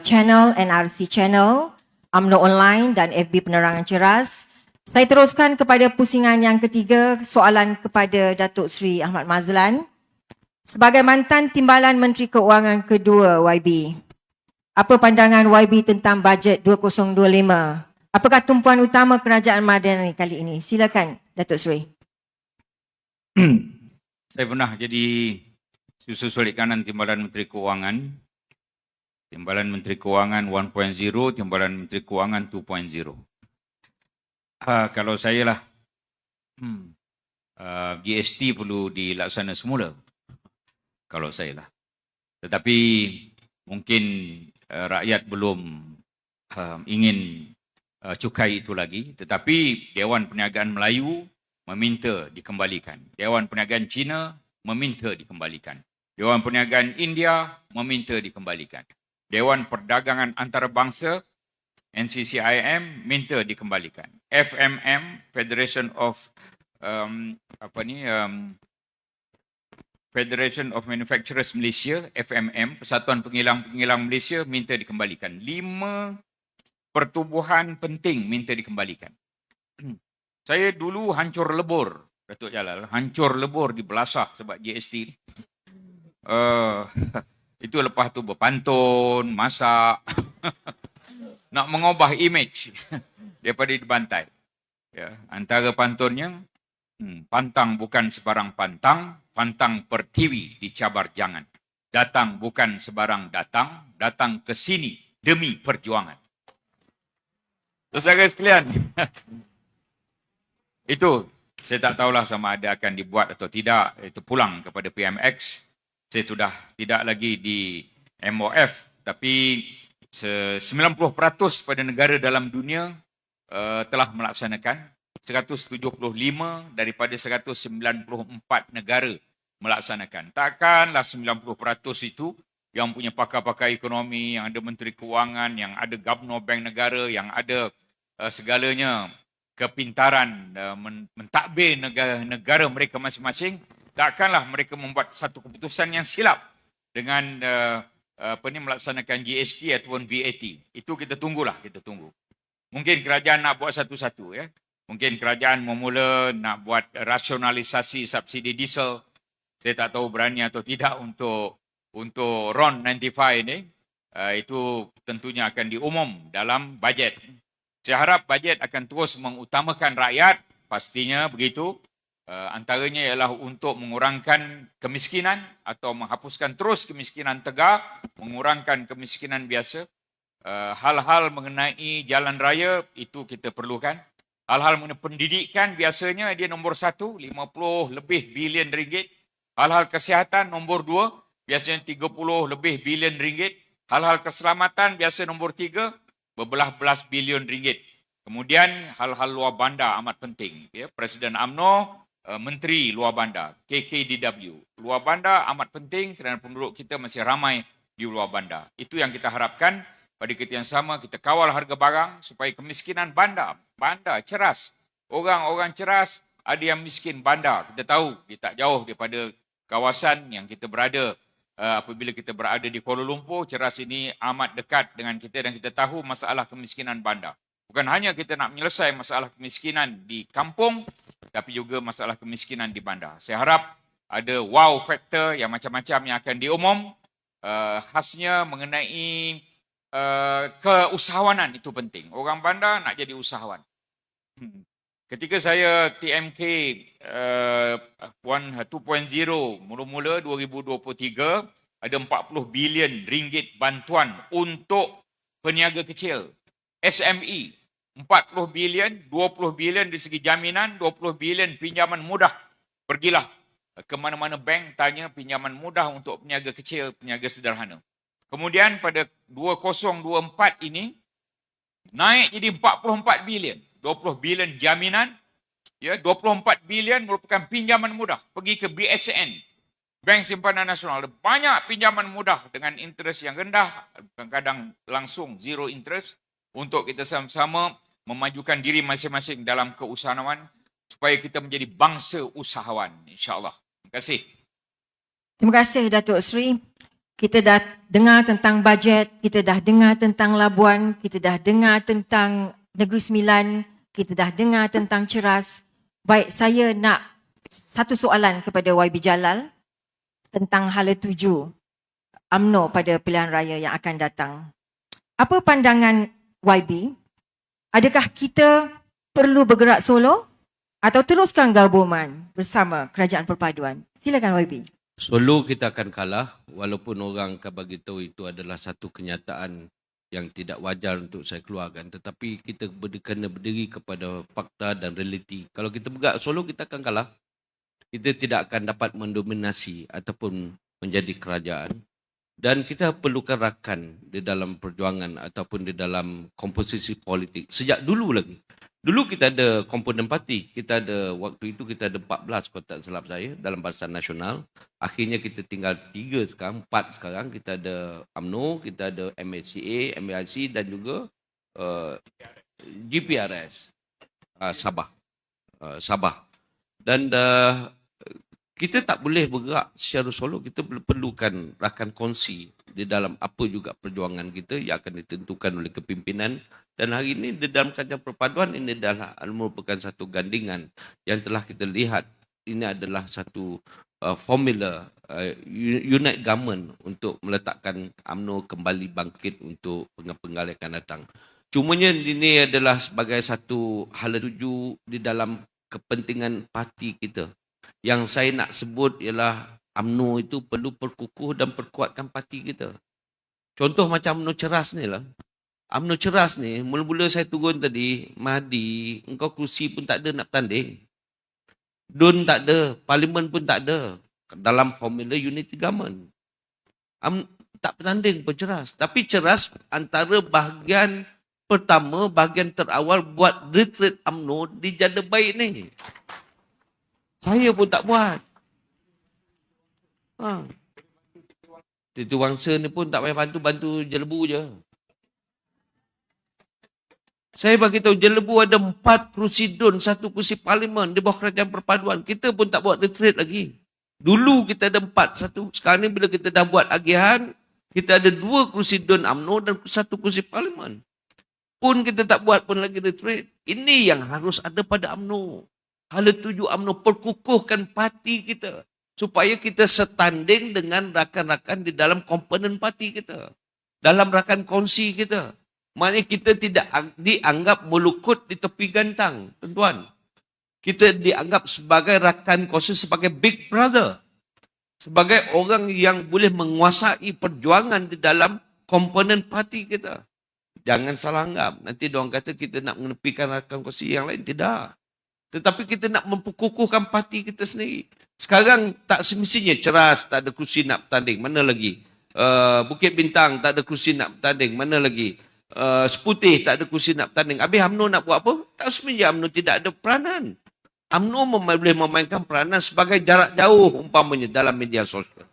channel NRC Channel, UMNO Online dan FB Penerangan Ceras. Saya teruskan kepada pusingan yang ketiga, soalan kepada Datuk Seri Ahmad Mazlan. Sebagai mantan Timbalan Menteri Keuangan kedua YB, apa pandangan YB tentang bajet 2025? Apakah tumpuan utama kerajaan Madani kali ini? Silakan Datuk Seri. Saya pernah jadi susu sulit kanan Timbalan Menteri Keuangan. Timbalan Menteri Keuangan 1.0, Timbalan Menteri Keuangan 2.0. Kalau saya lah, GST perlu dilaksana semula. Kalau saya lah. Tetapi mungkin rakyat belum ingin cukai itu lagi. Tetapi Dewan Perniagaan Melayu meminta dikembalikan. Dewan Perniagaan Cina meminta dikembalikan. Dewan Perniagaan India meminta dikembalikan. Dewan Perdagangan Antarabangsa NCCIM minta dikembalikan. FMM Federation of Federation of Manufacturers Malaysia FMM Persatuan Pengilang-Pengilang Malaysia minta dikembalikan. 5 pertubuhan penting minta dikembalikan. Saya dulu hancur lebur, Datuk Jalal, hancur lebur di Belasah sebab GST ni. Itu lepas tu berpantun, masak, nak mengubah image daripada dibantai. Ya, antara pantunnya, pantang bukan sebarang pantang, pantang pertiwi dicabar jangan. Datang bukan sebarang datang, datang ke sini demi perjuangan. Saudara sekalian, itu saya tak tahulah sama ada akan dibuat atau tidak, itu pulang kepada PMX. Saya sudah tidak lagi di MOF, tapi 90% pada negara dalam dunia telah melaksanakan. 175 daripada 194 negara melaksanakan. Takkanlah 90% itu yang punya pakar-pakar ekonomi, yang ada menteri kewangan, yang ada Gubernur Bank Negara, yang ada segalanya kepintaran mentadbir negara mereka masing-masing, takkanlah mereka membuat satu keputusan yang silap dengan melaksanakan GST ataupun VAT. Itu kita tunggulah, kita tunggu. Mungkin kerajaan nak buat satu-satu ya. Mungkin kerajaan memula nak buat rasionalisasi subsidi diesel. Saya tak tahu berani atau tidak untuk RON 95 ini. Itu tentunya akan diumum dalam bajet. Saya harap bajet akan terus mengutamakan rakyat, pastinya begitu. Antaranya ialah untuk mengurangkan kemiskinan atau menghapuskan terus kemiskinan tegar, mengurangkan kemiskinan biasa. Hal-hal mengenai jalan raya itu kita perlukan. Hal-hal mengenai pendidikan biasanya dia nombor 1, 50 lebih bilion ringgit. Hal-hal kesihatan nombor 2, biasanya 30 lebih bilion ringgit. Hal-hal keselamatan biasa nombor 3, berbelas-belas bilion ringgit. Kemudian hal-hal luar bandar amat penting. Ya. Presiden UMNO, Menteri Luar Bandar, KKDW. Luar bandar amat penting kerana penduduk kita masih ramai di luar bandar. Itu yang kita harapkan. Pada ketika yang sama kita kawal harga barang supaya kemiskinan bandar ceras. Orang-orang ceras, ada yang miskin bandar. Kita tahu dia tak jauh daripada kawasan yang kita berada. Apabila kita berada di Kuala Lumpur, ceras ini amat dekat dengan kita dan kita tahu masalah kemiskinan bandar. Bukan hanya kita nak menyelesaikan masalah kemiskinan di kampung, tapi juga masalah kemiskinan di bandar. Saya harap ada wow factor yang macam-macam yang akan diumum. Khasnya mengenai keusahawanan itu penting. Orang bandar nak jadi usahawan. Ketika saya TMK 2.0 mula-mula 2023, ada 40 bilion ringgit bantuan untuk peniaga kecil. SME, 40 bilion, 20 bilion di segi jaminan, 20 bilion pinjaman mudah. Pergilah ke mana-mana bank, tanya pinjaman mudah untuk peniaga kecil, peniaga sederhana. Kemudian pada 2024 ini, naik jadi 44 bilion. 20 bilion jaminan, ya, 24 bilion merupakan pinjaman mudah. Pergi ke BSN, Bank Simpanan Nasional. Ada banyak pinjaman mudah dengan interest yang rendah, kadang-kadang langsung zero interest, untuk kita sama-sama memajukan diri masing-masing dalam keusahawan supaya kita menjadi bangsa usahawan, insya-Allah. Terima kasih. Terima kasih Datuk Seri. Kita dah dengar tentang bajet, kita dah dengar tentang Labuan, kita dah dengar tentang Negeri Sembilan, kita dah dengar tentang Ceras. Baik, saya nak satu soalan kepada YB Jalal tentang hala tuju UMNO pada pilihan raya yang akan datang. Apa pandangan YB? Adakah kita perlu bergerak solo atau teruskan gabungan bersama Kerajaan Perpaduan? Silakan YB. Solo kita akan kalah walaupun orang akan bagi tahu itu adalah satu kenyataan yang tidak wajar untuk saya keluarkan, tetapi kita kena berdiri kepada fakta dan realiti. Kalau kita bergerak solo kita akan kalah. Kita tidak akan dapat mendominasi ataupun menjadi kerajaan, dan kita perlukan rakan di dalam perjuangan ataupun di dalam komposisi politik sejak dulu lagi. Dulu kita ada komponen parti, kita ada waktu itu kita ada 14 kalau tak silap saya dalam Barisan Nasional. Akhirnya kita tinggal 3 sekarang, 4 sekarang. Kita ada UMNO, kita ada MHCA, MIC dan juga GPRS Sabah. Dan kita tak boleh bergerak secara solo, kita perlukan rakan kongsi di dalam apa juga perjuangan kita yang akan ditentukan oleh kepimpinan. Dan hari ini di dalam Kerajaan Perpaduan ini adalah merupakan satu gandingan yang telah kita lihat. Ini adalah satu formula unite government untuk meletakkan UMNO kembali bangkit untuk penggal yang akan datang. Cumanya ini adalah sebagai satu hala tuju di dalam kepentingan parti kita. Yang saya nak sebut ialah UMNO itu perlu perkukuh dan perkuatkan parti kita. Contoh macam UMNO Ceras ni lah. UMNO Ceras ni, mula-mula saya turun tadi, Mahdi, engkau kerusi pun tak ada nak bertanding. DUN tak ada, Parlimen pun tak ada. Dalam formula unity government. Tak bertanding pun Ceras. Tapi Ceras antara bahagian pertama, bahagian terawal buat retreat UMNO di jada baik ni. Saya pun tak buat. Titu Wangsa ni pun tak payah bantu jelebu je. Saya bagi tahu Jelebu ada 4 kerusi DUN, 1 kerusi Parlimen di bawah Kerajaan Perpaduan. Kita pun tak buat retreat lagi. Dulu kita ada 4-1. Sekarang ni bila kita dah buat agihan, kita ada 2 kursi Dun UMNO dan 1 kursi Parlimen. Pun kita tak buat pun lagi retreat. Ini yang harus ada pada UMNO. Hala tuju UMNO, perkukuhkan parti kita. Supaya kita setanding dengan rakan-rakan di dalam komponen parti kita. Dalam rakan kongsi kita. Maknanya kita tidak dianggap melukut di tepi gantang, tuan-tuan. Kita dianggap sebagai rakan kongsi, sebagai big brother. Sebagai orang yang boleh menguasai perjuangan di dalam komponen parti kita. Jangan salah anggap. Nanti diorang kata kita nak menepikan rakan kongsi yang lain. Tidak. Tetapi kita nak memperkukuhkan parti kita sendiri. Sekarang tak semestinya Ceras tak ada kursi nak bertanding. Mana lagi? Bukit Bintang tak ada kursi nak bertanding. Mana lagi? Seputih tak ada kursi nak bertanding. Habis UMNO nak buat apa? Tak semestinya UMNO tidak ada peranan. UMNO boleh memainkan peranan sebagai jarak jauh umpamanya dalam media sosial.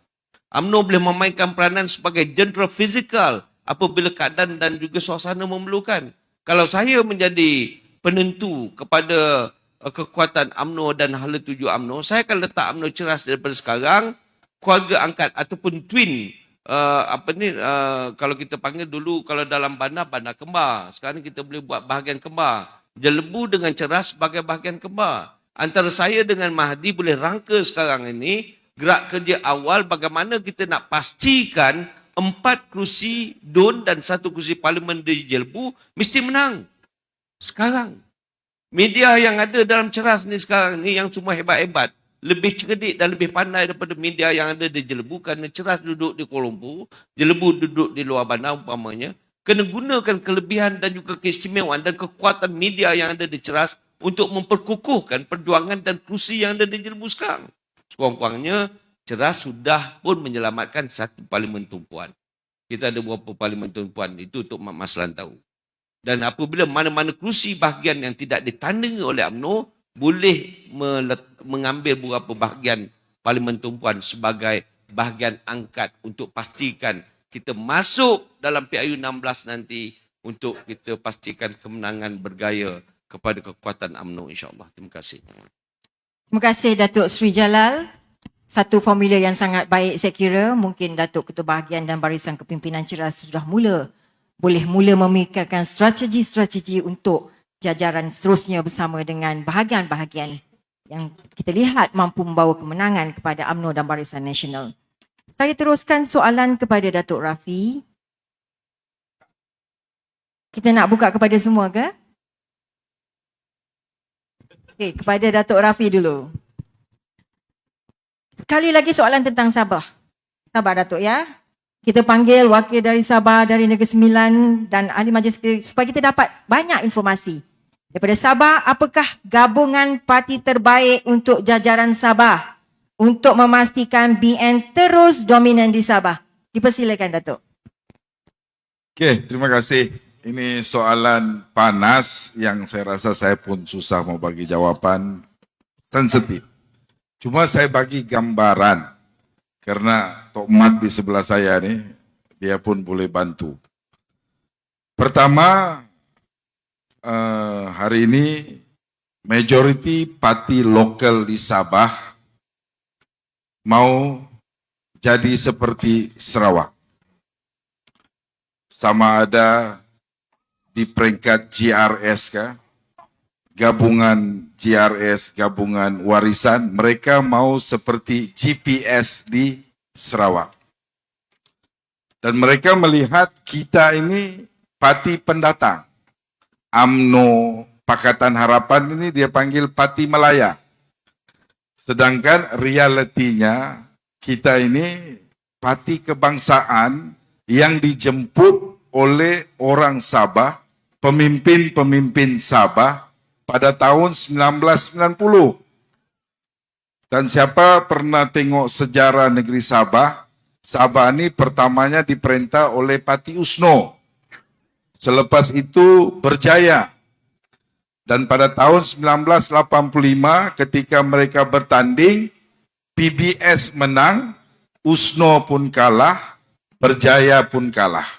UMNO boleh memainkan peranan sebagai jentera fizikal apabila keadaan dan juga suasana memerlukan. Kalau saya menjadi penentu kepada kekuatan UMNO dan hala tuju UMNO, saya akan letak UMNO Ceras daripada sekarang, keluarga angkat ataupun twin, kalau kita panggil dulu, kalau dalam bandar kembar. Sekarang kita boleh buat bahagian kembar. Jelebu dengan Ceras sebagai bahagian kembar. Antara saya dengan Mahdi boleh rangka sekarang ini, gerak kerja awal bagaimana kita nak pastikan 4 kursi Dun dan 1 kursi Parlimen di Jelebu mesti menang. Sekarang. Media yang ada dalam Ceras ni sekarang ni yang semua hebat-hebat. Lebih cerdik dan lebih pandai daripada media yang ada di Jelebu kerana Ceras duduk di Kuala Lumpur, Jelebu duduk di luar bandar umpamanya. Kena gunakan kelebihan dan juga keistimewaan dan kekuatan media yang ada di Ceras untuk memperkukuhkan perjuangan dan kursi yang ada di Jelebu sekarang. Sekurang-kurangnya, Ceras sudah pun menyelamatkan 1 parlimen tumpuan. Kita ada beberapa parlimen tumpuan, itu untuk Mak Maslan tahu. Dan apabila mana-mana kursi bahagian yang tidak ditandingi oleh UMNO, boleh mengambil beberapa bahagian parlimen tumpuan sebagai bahagian angkat untuk pastikan kita masuk dalam PIU 16 nanti untuk kita pastikan kemenangan bergaya kepada kekuatan UMNO insya-Allah. Terima kasih. Terima kasih Datuk Sri Jalal. Satu formula yang sangat baik saya kira. Mungkin Datuk Ketua Bahagian dan Barisan Kepimpinan Ceras sudah boleh mula memikirkan strategi-strategi untuk jajaran seterusnya bersama dengan bahagian-bahagian yang kita lihat mampu membawa kemenangan kepada UMNO dan Barisan Nasional. Saya teruskan soalan kepada Datuk Rafi. Kita nak buka kepada semua ke? Okey, kepada Datuk Rafi dulu. Sekali lagi soalan tentang Sabah. Sabah Datuk ya. Kita panggil wakil dari Sabah, dari Negeri Sembilan dan ahli majlis supaya kita dapat banyak informasi. Daripada Sabah, apakah gabungan parti terbaik untuk jajaran Sabah untuk memastikan BN terus dominan di Sabah? Dipersilakan Datuk. Okey, terima kasih. Ini soalan panas yang saya rasa saya pun susah mau bagi jawapan sensitif. Cuma saya bagi gambaran karena Tok Mat di sebelah saya ni, dia pun boleh bantu. Pertama, hari ini majoriti parti lokal di Sabah mau jadi seperti Sarawak. Sama ada di peringkat GRS kah, gabungan GRS, gabungan warisan, mereka mau seperti GPS di Sarawak. Dan mereka melihat kita ini parti pendatang. UMNO, Pakatan Harapan ini dia panggil parti Melaya. Sedangkan realitinya kita ini parti kebangsaan yang dijemput oleh orang Sabah, pemimpin-pemimpin Sabah pada tahun 1990. Dan siapa pernah tengok sejarah negeri Sabah? Sabah ini pertamanya diperintah oleh Parti USNO. Selepas itu berjaya. Dan pada tahun 1985 ketika mereka bertanding, PBS menang, USNO pun kalah, Berjaya pun kalah.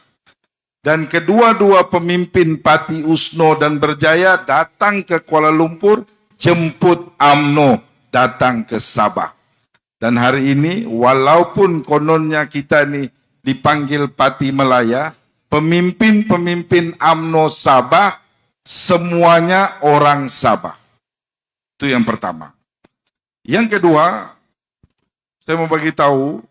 Dan kedua-dua pemimpin Parti USNO dan Berjaya datang ke Kuala Lumpur, jemput UMNO datang ke Sabah. Dan hari ini walaupun kononnya kita ni dipanggil Pati Melaya, pemimpin-pemimpin UMNO Sabah semuanya orang Sabah. Itu yang pertama. Yang kedua, saya mau bagi tahu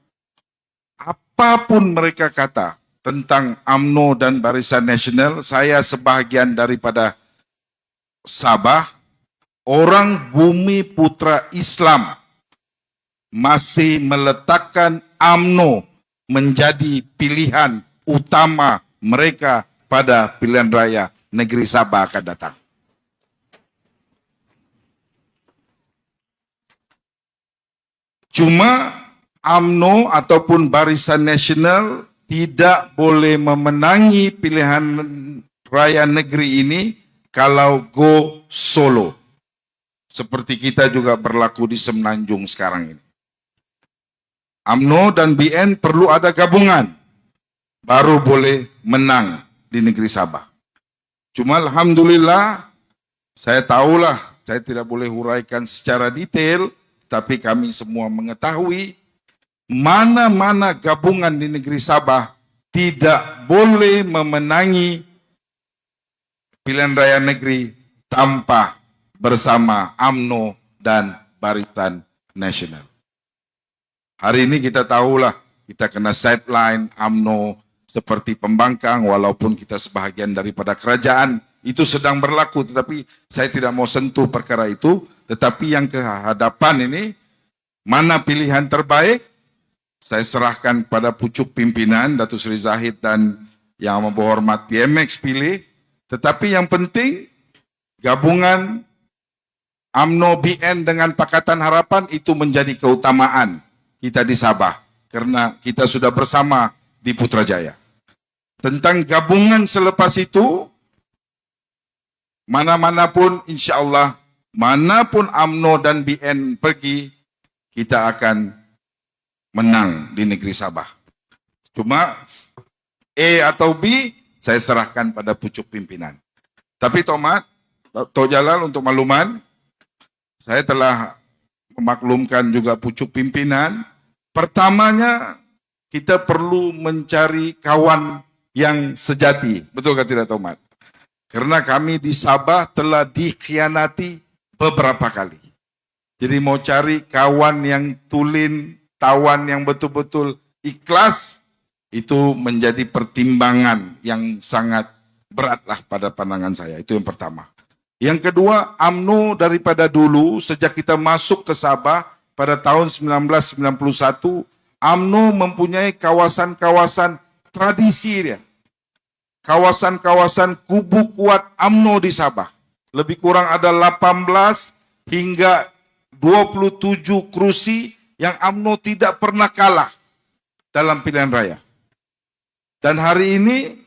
apapun mereka kata tentang UMNO dan Barisan Nasional, saya sebahagian daripada Sabah, orang Bumi Putra Islam masih meletakkan UMNO menjadi pilihan utama mereka pada pilihan raya negeri Sabah akan datang. Cuma UMNO ataupun Barisan Nasional tidak boleh memenangi pilihan raya negeri ini kalau go solo. Seperti kita juga berlaku di Semenanjung sekarang ini. UMNO dan BN perlu ada gabungan, baru boleh menang di negeri Sabah. Cuma alhamdulillah, saya tahulah, saya tidak boleh huraikan secara detail, tapi kami semua mengetahui mana-mana gabungan di negeri Sabah tidak boleh memenangi pilihan raya negeri tanpa bersama UMNO dan Barisan Nasional. Hari ini kita tahulah, kita kena sideline UMNO seperti pembangkang, walaupun kita sebahagian daripada kerajaan, itu sedang berlaku, tetapi saya tidak mau sentuh perkara itu, tetapi yang kehadapan ini, mana pilihan terbaik, saya serahkan pada pucuk pimpinan, Datuk Seri Zahid dan yang berhormat PMX pilih, tetapi yang penting, gabungan UMNO BN dengan Pakatan Harapan itu menjadi keutamaan kita di Sabah, karena kita sudah bersama di Putrajaya. Tentang gabungan selepas itu, mana-mana pun insya Allah, manapun UMNO dan BN pergi, kita akan menang di negeri Sabah. Cuma A atau B, saya serahkan pada pucuk pimpinan. Tapi Tomat, Tok Jalal untuk makluman, saya telah memaklumkan juga pucuk pimpinan. Pertamanya, kita perlu mencari kawan yang sejati. Betul ke tidak, Tomat? Karena kami di Sabah telah dikhianati beberapa kali. Jadi mau cari kawan yang tulin, tawan yang betul-betul ikhlas, itu menjadi pertimbangan yang sangat beratlah pada pandangan saya. Itu yang pertama. Yang kedua, UMNO daripada dulu, sejak kita masuk ke Sabah pada tahun 1991, UMNO mempunyai kawasan-kawasan tradisi dia. Kawasan-kawasan kubu kuat UMNO di Sabah. Lebih kurang ada 18 hingga 27 kursi yang UMNO tidak pernah kalah dalam pilihan raya. Dan hari ini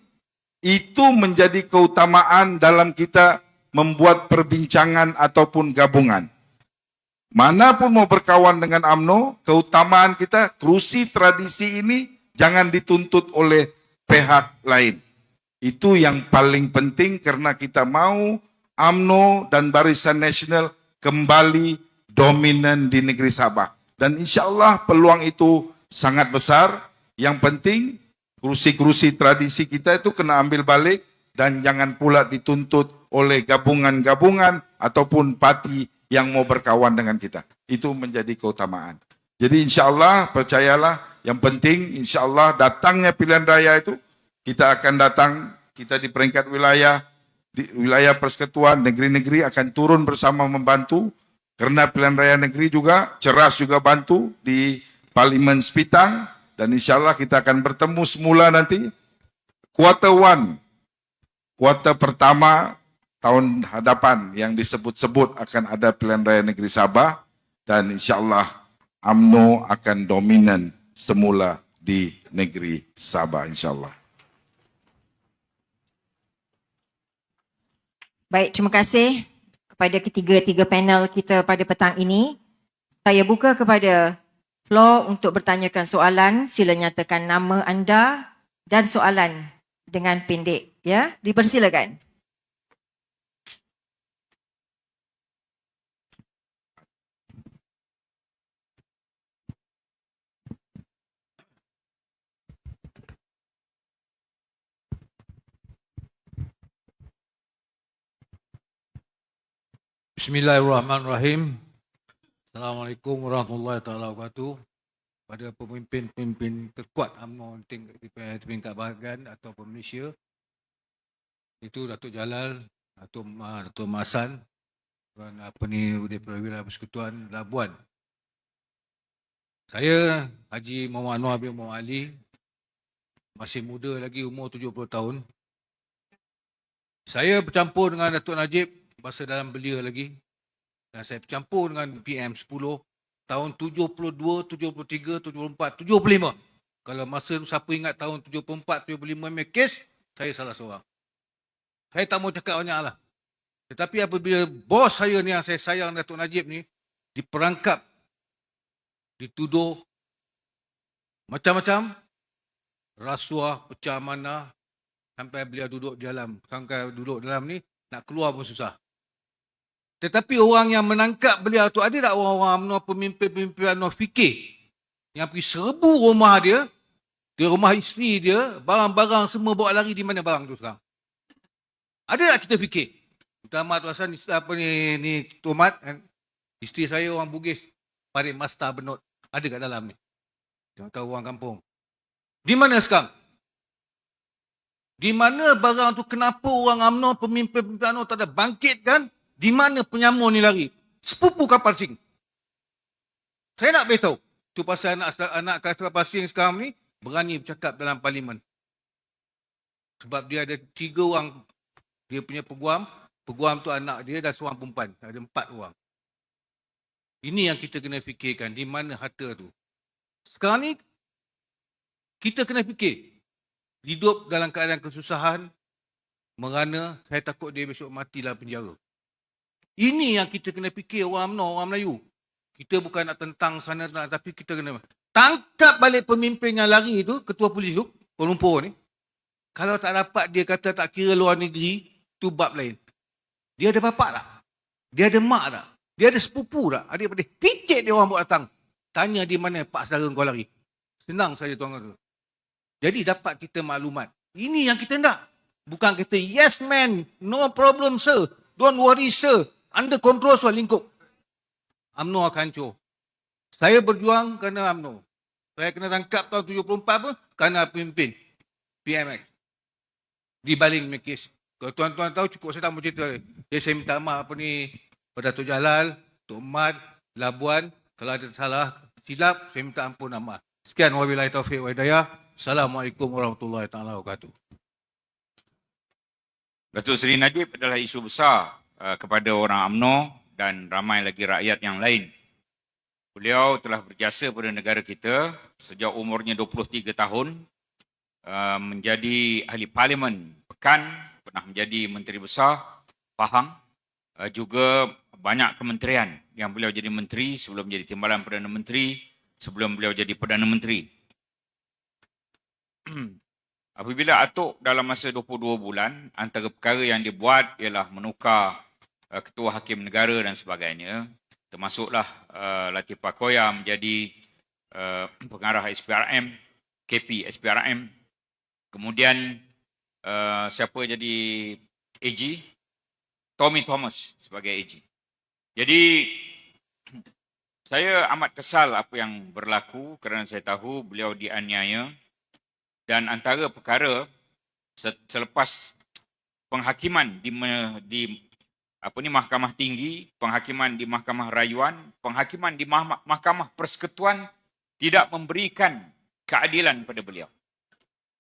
itu menjadi keutamaan dalam kita membuat perbincangan ataupun gabungan. Manapun mau berkawan dengan UMNO, keutamaan kita, kursi tradisi ini jangan dituntut oleh pihak lain. Itu yang paling penting karena kita mau UMNO dan Barisan Nasional kembali dominan di negeri Sabah. Dan insya Allah peluang itu sangat besar. Yang penting kursi-kursi tradisi kita itu kena ambil balik dan jangan pula dituntut oleh gabungan-gabungan ataupun parti yang mau berkawan dengan kita. Itu menjadi keutamaan. Jadi insya Allah, percayalah, yang penting insya Allah datangnya pilihan raya itu, kita akan datang, kita di peringkat wilayah, di wilayah persekutuan, negeri-negeri akan turun bersama membantu, karena pilihan raya negeri juga, Ceras juga bantu di Parlimen Sepitang, dan insya Allah kita akan bertemu semula nanti, kuarter 1, kuarter pertama tahun hadapan yang disebut-sebut akan ada pilihan raya negeri Sabah, dan insya Allah UMNO akan dominan semula di negeri Sabah, insya Allah. Baik, terima kasih kepada ketiga-tiga panel kita pada petang ini. Saya buka kepada floor untuk bertanyakan soalan. Sila nyatakan nama anda dan soalan dengan pendek. Ya, dipersilakan. Bismillahirrahmanirrahim. Assalamualaikum warahmatullahi wabarakatuh. Pada pemimpin-pemimpin terkuat UMNO di tingkat bahagian ataupun Malaysia, itu Datuk Jalal, Datuk Masan dan Udip Perwira Persekutuan Labuan. Saya Haji Muhammad Anwar bin Muhammad Ali, masih muda lagi, umur 70 tahun. Saya bercampur dengan Datuk Najib masa dalam belia lagi, dan saya bercampur dengan PM10 tahun 72, 73, 74, 75. Kalau masa tu siapa ingat tahun 74, 75 punya kes, saya salah seorang. Saya tak mau cakap banyak lah. Tetapi apabila bos saya ni yang saya sayang, Datuk Najib ni, diperangkap, dituduh macam-macam, rasuah, pecah amanah, sampai beliau duduk dalam ni, nak keluar pun susah. Tetapi orang yang menangkap beliau tu, ada tak orang-orang UMNO, pemimpin-pemimpin UMNO fikir yang pergi serbu rumah dia, di rumah isteri dia, barang-barang semua bawa lari, di mana barang tu sekarang? Ada tak kita fikir? Utama tu asal ni Tumat, isteri saya orang Bugis, Parit Masta Benut, ada kat dalam ni. Jangan tahu orang kampung. Di mana sekarang? Di mana barang tu? Kenapa orang UMNO, pemimpin-pemimpin UMNO tak ada bangkit kan? Di mana penyamun ni lari? Sepupu kapal sing. Saya nak beritahu. Itu pasal anak kapal sing sekarang ni berani bercakap dalam parlimen. Sebab dia ada 3 orang. Dia punya peguam. Peguam tu anak dia dan seorang perempuan. Ada 4 orang. Ini yang kita kena fikirkan. Di mana harta tu? Sekarang ni kita kena fikir. Hidup dalam keadaan kesusahan. Merana saya takut dia besok mati dalam penjara. Ini yang kita kena fikir orang UMNO, orang Melayu. Kita bukan nak tentang sana, tapi kita kena tangkap balik pemimpin yang lari tu, ketua polis tu, Kuala Lumpur ni. Kalau tak dapat dia kata tak kira luar negeri, tu bab lain. Dia ada bapak tak? Dia ada mak tak? Dia ada sepupu tak? Adik-adik, picit dia orang buat datang. Tanya di mana pak saudara kau lari. Senang saja tuan tu. Jadi dapat kita maklumat. Ini yang kita nak. Bukan kata, yes man, no problem sir. Don't worry sir. Under control soal lingkup. UMNO akan hancur. Saya berjuang kerana UMNO. Saya kena tangkap tahun 74 pun kerana pemimpin PMX. Dibaling kes. Kalau tuan-tuan tahu, cukup saya tak mau cerita. Jadi saya minta maaf pada Datuk Jalal, Tok Mat, Labuan. Kalau ada salah, silap, saya minta ampun dan maaf. Sekian, wabillahi taufiq wa hidayah. Assalamualaikum warahmatullahi wabarakatuh. Datuk Seri Najib adalah isu besar kepada orang UMNO dan ramai lagi rakyat yang lain. Beliau telah berjasa pada negara kita sejak umurnya 23 tahun, menjadi ahli parlimen Pekan, pernah menjadi menteri besar Pahang, juga banyak kementerian yang beliau jadi menteri sebelum jadi timbalan Perdana Menteri, sebelum beliau jadi Perdana Menteri. Apabila atuk dalam masa 22 bulan, antara perkara yang dibuat ialah menukar ketua hakim negara dan sebagainya, termasuklah Latifah Koya menjadi pengarah SPRM, KP SPRM. Kemudian siapa jadi AG? Tommy Thomas sebagai AG. Jadi saya amat kesal apa yang berlaku kerana saya tahu beliau dianiaya, dan antara perkara selepas penghakiman di Mahkamah Tinggi, penghakiman di Mahkamah Rayuan, penghakiman di Mahkamah Persekutuan tidak memberikan keadilan pada beliau.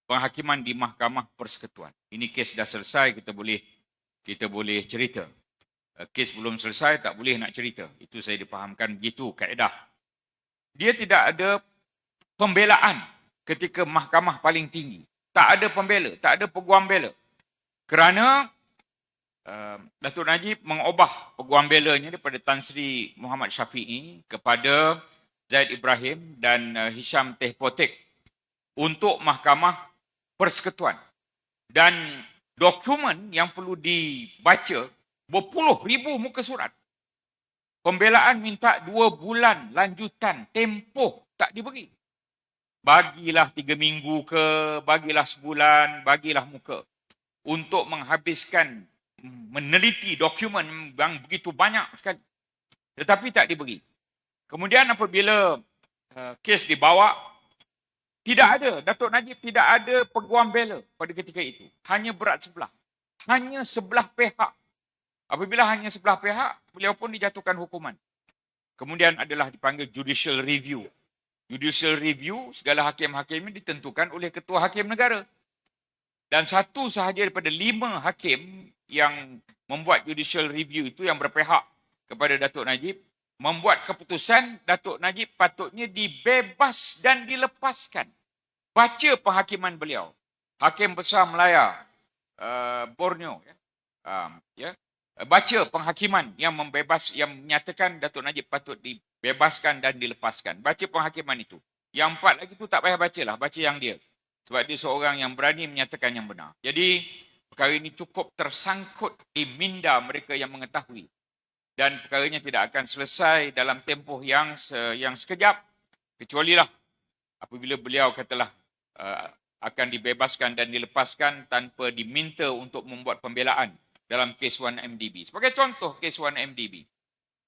Penghakiman di Mahkamah Persekutuan. Ini kes dah selesai, kita boleh cerita. Kes belum selesai, tak boleh nak cerita. Itu saya dipahamkan begitu kaedah. Dia tidak ada pembelaan ketika mahkamah paling tinggi. Tak ada pembela, tak ada peguam bela. Kerana Datuk Najib mengubah peguam belanya daripada Tan Sri Muhammad Syafiee kepada Zaid Ibrahim dan Hisham Tehpotek untuk Mahkamah Persekutuan. Dan dokumen yang perlu dibaca berpuluh ribu muka surat. Pembelaan minta 2 bulan lanjutan, tempoh tak diberi. Bagilah 3 minggu ke, bagilah sebulan, bagilah muka. Untuk menghabiskan meneliti dokumen yang begitu banyak sekali. Tetapi tak diberi. Kemudian apabila kes dibawa, tidak ada, Datuk Najib tidak ada peguam bela pada ketika itu. Hanya berat sebelah. Hanya sebelah pihak. Apabila hanya sebelah pihak, beliau pun dijatuhkan hukuman. Kemudian adalah dipanggil judicial review. Judicial review, segala hakim-hakim ini ditentukan oleh Ketua Hakim Negara. Dan satu sahaja daripada 5 hakim yang membuat judicial review itu yang berpihak kepada Datuk Najib, membuat keputusan Datuk Najib patutnya dibebas dan dilepaskan. Baca penghakiman beliau. Hakim Besar Melaya, Borneo. Baca penghakiman yang menyatakan Datuk Najib patut dibebaskan dan dilepaskan. Baca penghakiman itu. Yang 4 lagi tu tak payah bacalah, baca yang dia. Sebab dia seorang yang berani menyatakan yang benar. Jadi, perkara ini cukup tersangkut di minda mereka yang mengetahui. Dan perkaranya tidak akan selesai dalam tempoh yang sekejap. Kecualilah apabila beliau katalah akan dibebaskan dan dilepaskan tanpa diminta untuk membuat pembelaan dalam kes 1MDB. Sebagai contoh kes 1MDB.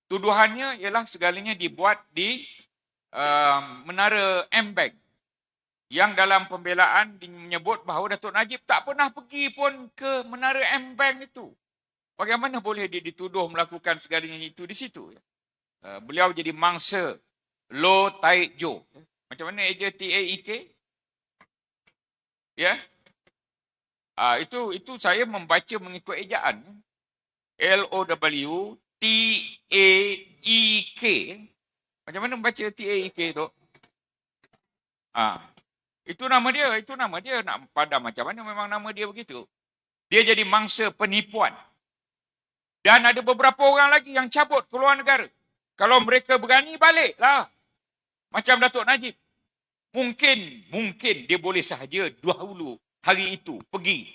Tuduhannya ialah segalanya dibuat di Menara M-Bank. Yang dalam pembelaan menyebut bahawa Datuk Najib tak pernah pergi pun ke Menara M-Bank itu. Bagaimana boleh dia dituduh melakukan segalanya itu di situ? Beliau jadi mangsa Lo Taik Jo. Macam mana eja TAEK? Ya. Itu saya membaca mengikut ejaan. LOWTAEK. Macam mana membaca TAEK tu? Itu nama dia. Nak padam macam mana memang nama dia begitu. Dia jadi mangsa penipuan. Dan ada beberapa orang lagi yang cabut keluar negara. Kalau mereka berani, baliklah. Macam Datuk Najib. Mungkin dia boleh sahaja dahulu hari itu pergi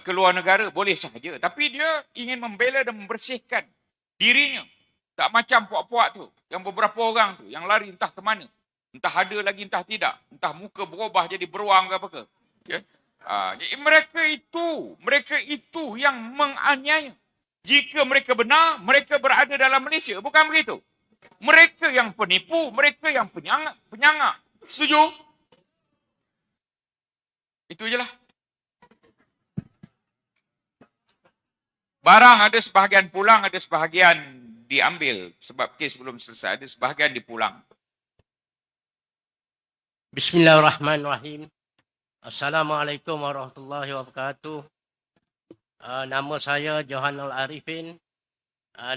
ke luar negara, boleh sahaja. Tapi dia ingin membela dan membersihkan dirinya. Tak macam puak-puak tu. Yang beberapa orang tu, yang lari entah ke mana. Entah ada lagi, entah tidak. Entah muka berubah jadi beruang ke apa ke. Ya? Jadi mereka itu yang menganiaya. Jika mereka benar, mereka berada dalam Malaysia. Bukan begitu. Mereka yang penipu, mereka yang penyangak. Setuju? Itu je lah. Barang ada sebahagian pulang, ada sebahagian diambil. Sebab kes belum selesai, ada sebahagian dipulang. Bismillahirrahmanirrahim. Assalamualaikum warahmatullahi wabarakatuh. Nama saya Johanul Arifin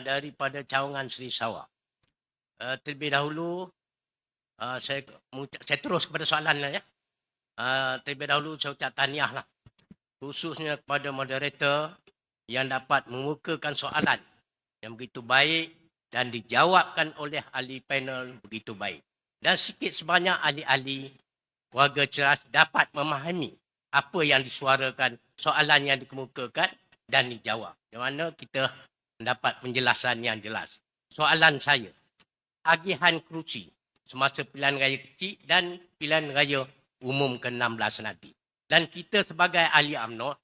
daripada Cawangan Seri Sarawak. Terlebih dahulu saya terus kepada soalan ya. Terlebih dahulu saya ucap tahniah lah. Khususnya kepada moderator yang dapat mengukakan soalan yang begitu baik dan dijawabkan oleh ahli panel begitu baik. Dan sikit sebanyak ahli-ahli warga cerdas dapat memahami apa yang disuarakan, soalan yang dikemukakan dan dijawab. Di mana kita mendapat penjelasan yang jelas. Soalan saya, agihan kerusi semasa pilihan raya kecil dan pilihan raya umum ke-16 nanti. Dan kita sebagai ahli UMNO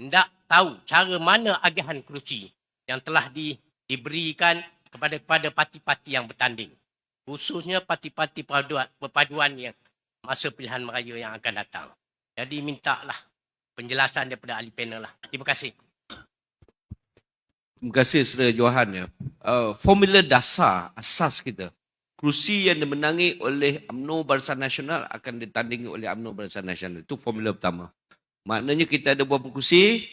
hendak tahu cara mana agihan kerusi yang telah diberikan kepada parti-parti yang bertanding. Khususnya parti-parti perpaduan yang masa pilihan raya yang akan datang. Jadi mintalah penjelasan daripada ahli panel lah. Terima kasih. Terima kasih Saudara Johan. Formula dasar, asas kita. Kerusi yang dimenangi oleh UMNO Barisan Nasional akan ditandingi oleh UMNO Barisan Nasional. Itu formula pertama. Maknanya kita ada berapa kursi?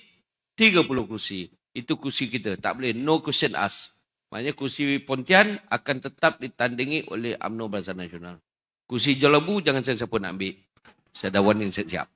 30 kursi. Itu kursi kita. Tak boleh. No question asked. Maknanya kursi Pontian akan tetap ditandingi oleh UMNO Barisan Nasional. Kursi Jalabu jangan siapa nak ambil. Saya dah warning siap-siap.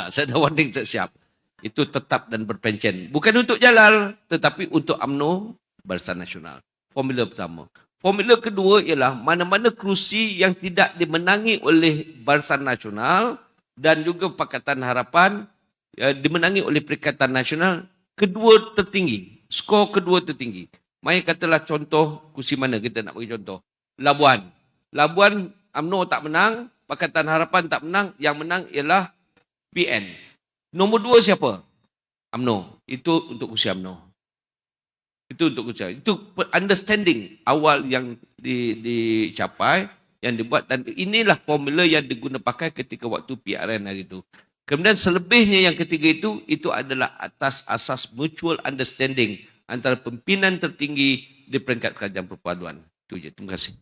Saya dah warning siap-siap. Itu tetap dan berpencen. Bukan untuk Jalal, tetapi untuk UMNO Barisan Nasional. Formula pertama. Formula kedua ialah mana-mana kerusi yang tidak dimenangi oleh Barisan Nasional dan juga Pakatan Harapan dimenangi oleh Perikatan Nasional, kedua tertinggi. Skor kedua tertinggi. Mari katalah contoh kursi mana kita nak bagi contoh. Labuan. Labuan UMNO tak menang, Pakatan Harapan tak menang, yang menang ialah PN. Nombor dua siapa? UMNO. Itu untuk kursi UMNO. Itu untuk kursi. Itu understanding awal yang dicapai, yang dibuat, dan inilah formula yang diguna pakai ketika waktu PRN hari itu. Kemudian selebihnya yang ketiga itu adalah atas asas mutual understanding antara pimpinan tertinggi di peringkat kerajaan perpaduan. Itu je. Terima kasih.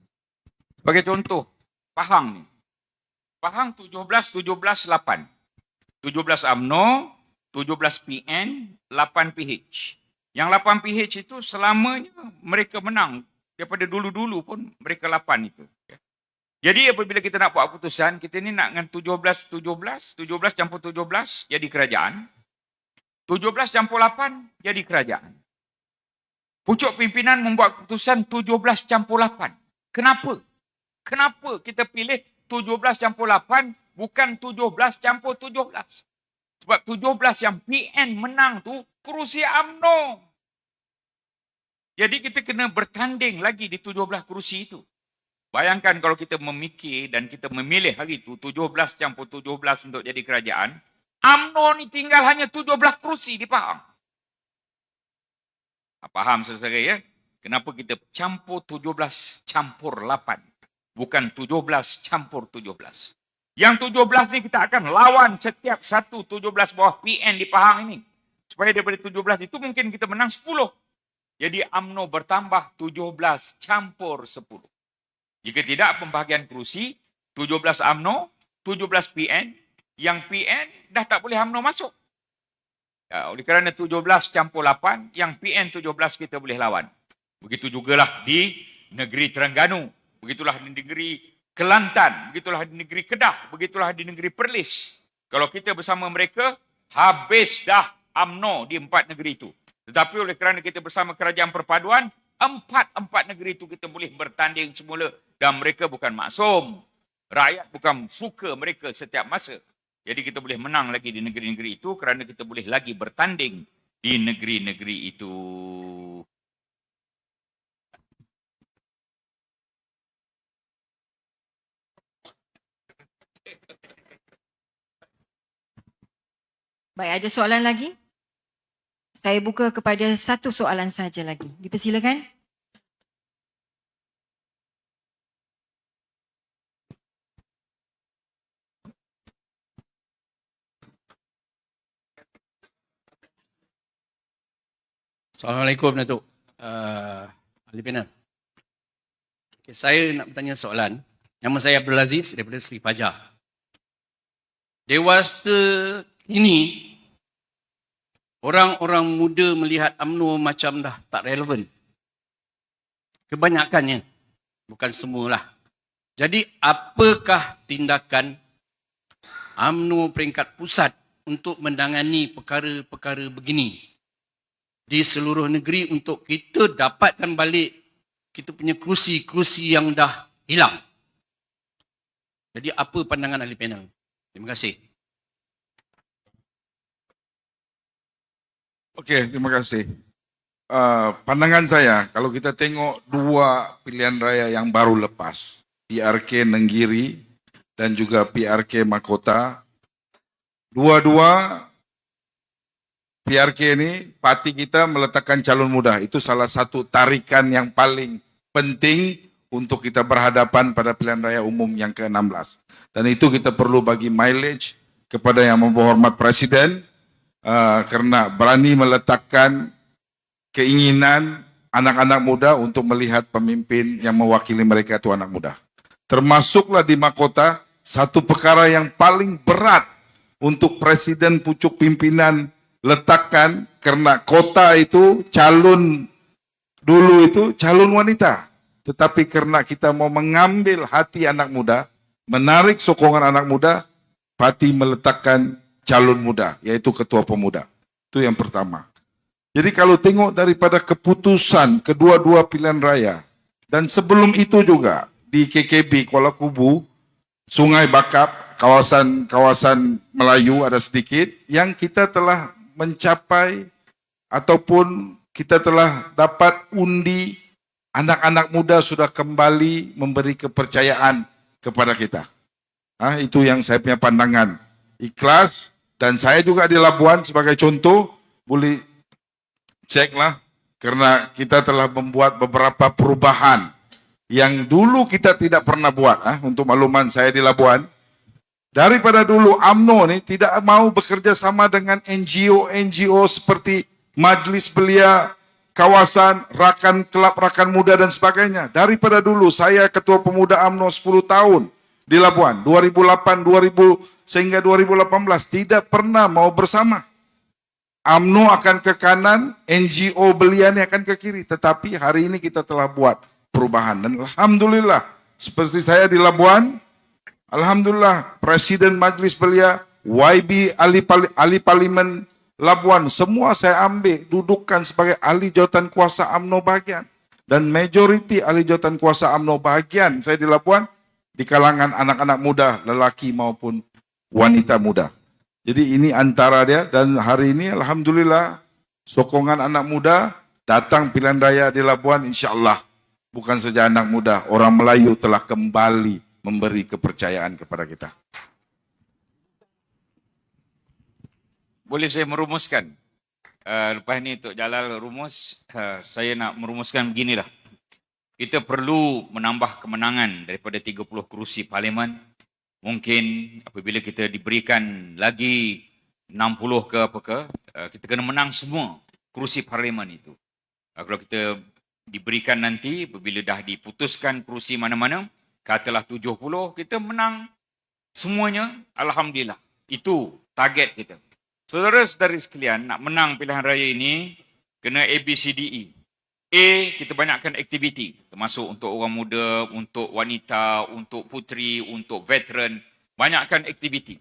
Sebagai contoh, Pahang ni. Pahang 17-8. 17 UMNO, 17 PN, 8 PH. Yang 8 PH itu selamanya mereka menang. Daripada dulu-dulu pun mereka 8 itu. Jadi apabila kita nak buat keputusan, kita ni nak dengan 17 campur 17 jadi kerajaan. 17 campur 8 jadi kerajaan. Pucuk pimpinan membuat keputusan 17 campur 8. Kenapa? Kenapa kita pilih 17 campur 8 bukan 17 campur 17? Sebab 17 yang PN menang tu kerusi UMNO. Jadi kita kena bertanding lagi di 17 kerusi itu. Bayangkan kalau kita memikir dan kita memilih hari itu 17 campur 17 untuk jadi kerajaan, UMNO ni tinggal hanya 17 kerusi di Pahang. Faham saudara ya? Kenapa kita campur 17 campur 8, bukan 17 campur 17. Yang 17 ni kita akan lawan setiap satu 17 bawah PN di Pahang ini. Supaya daripada 17 itu mungkin kita menang 10. Jadi UMNO bertambah 17 campur 10. Jika tidak pembahagian kerusi, 17 UMNO, 17 PN, yang PN dah tak boleh UMNO masuk. Ya, oleh kerana 17 campur 8, yang PN 17 kita boleh lawan. Begitu jugalah di negeri Terengganu, begitulah di negeri Kelantan, begitulah di negeri Kedah, begitulah di negeri Perlis. Kalau kita bersama mereka, habis dah UMNO di 4 negeri itu. Tetapi oleh kerana kita bersama kerajaan perpaduan, empat negeri itu kita boleh bertanding semula. Dan mereka bukan maksum. Rakyat bukan suka mereka setiap masa. Jadi kita boleh menang lagi di negeri-negeri itu kerana kita boleh lagi bertanding di negeri-negeri itu. Baik, ada soalan lagi? Saya buka kepada satu soalan saja lagi. Dipersilakan. Assalamualaikum Datuk. Ahli panel. Okay, saya nak bertanya soalan. Nama saya Abdul Aziz daripada Seri Fajar. Dewasa ini, orang-orang muda melihat UMNO macam dah tak relevan. Kebanyakannya, bukan semualah. Jadi apakah tindakan UMNO peringkat pusat untuk menangani perkara-perkara begini di seluruh negeri untuk kita dapatkan balik kita punya kerusi-kerusi yang dah hilang? Jadi apa pandangan ahli panel? Terima kasih. Okey, terima kasih. Pandangan saya, kalau kita tengok dua pilihan raya yang baru lepas, PRK Nenggiri dan juga PRK Makota, dua-dua PRK ini, parti kita meletakkan calon muda. Itu salah satu tarikan yang paling penting untuk kita berhadapan pada pilihan raya umum yang ke-16. Dan itu kita perlu bagi mileage kepada yang berhormat Presiden, kerana berani meletakkan keinginan anak-anak muda untuk melihat pemimpin yang mewakili mereka itu anak muda. Termasuklah di Makota, satu perkara yang paling berat untuk Presiden pucuk pimpinan letakkan, kerana kota itu calon dulu itu calon wanita. Tetapi kerana kita mau mengambil hati anak muda, menarik sokongan anak muda, parti meletakkan calon muda, yaitu ketua pemuda. Itu yang pertama. Jadi kalau tengok daripada keputusan kedua-dua pilihan raya, dan sebelum itu juga di KKB Kuala Kubu, Sungai Bakap, kawasan Melayu ada sedikit, yang kita telah mencapai ataupun kita telah dapat undi anak-anak muda sudah kembali memberi kepercayaan kepada kita. Itu yang saya punya pandangan. Ikhlas, dan saya juga di Labuan sebagai contoh, boleh ceklah, karena kita telah membuat beberapa perubahan yang dulu kita tidak pernah buat. Untuk makluman saya di Labuan, daripada dulu UMNO ni tidak mau bekerja sama dengan NGO seperti Majlis Belia Kawasan, Klub Rakan Muda dan sebagainya. Daripada dulu saya Ketua Pemuda UMNO 10 tahun di Labuan, 2008, sehingga 2018 tidak pernah mau bersama. UMNO akan ke kanan, NGO Belia ni akan ke kiri. Tetapi hari ini kita telah buat perubahan. Dan alhamdulillah, seperti saya di Labuan, alhamdulillah, Presiden Majlis Belia, YB ahli Parlimen Labuan, semua saya ambil, dudukkan sebagai ahli jawatan kuasa UMNO bahagian. Dan majoriti ahli jawatan kuasa UMNO bahagian saya di Labuan, di kalangan anak-anak muda, lelaki maupun wanita muda. Jadi ini antara dia, dan hari ini alhamdulillah, sokongan anak muda, datang pilihan raya di Labuan, insyaAllah. Bukan saja anak muda, orang Melayu telah kembali memberi kepercayaan kepada kita. Boleh saya merumuskan? Lepas ni Tok Jalal rumus, saya nak merumuskan beginilah. Kita perlu menambah kemenangan daripada 30 kerusi parlimen. Mungkin apabila kita diberikan lagi 60 ke apa ke, kita kena menang semua kerusi parlimen itu. Kalau kita diberikan nanti, apabila dah diputuskan kerusi mana-mana, katalah 70, kita menang semuanya, alhamdulillah. Itu target kita. Saudara-saudari sekalian, nak menang pilihan raya ini, kena ABCDE. A, kita banyakkan aktiviti, termasuk untuk orang muda, untuk wanita, untuk puteri, untuk veteran, banyakkan aktiviti.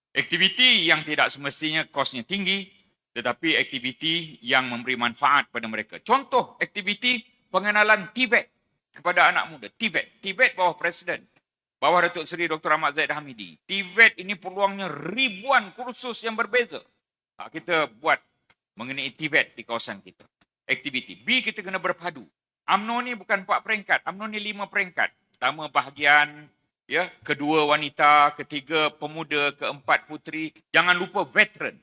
Aktiviti yang tidak semestinya kosnya tinggi, tetapi aktiviti yang memberi manfaat pada mereka. Contoh aktiviti pengenalan Tibet kepada anak muda. Tibet bawah Presiden, bawah Datuk Seri Dr. Ahmad Zahid Hamidi. Tibet ini peluangnya ribuan kursus yang berbeza. Kita buat mengenai Tibet di kawasan kita. Aktiviti. B, kita kena berpadu. UMNO ni bukan 4 peringkat, UMNO ni 5 peringkat. Pertama bahagian, ya, kedua wanita, ketiga pemuda, keempat puteri. Jangan lupa veteran.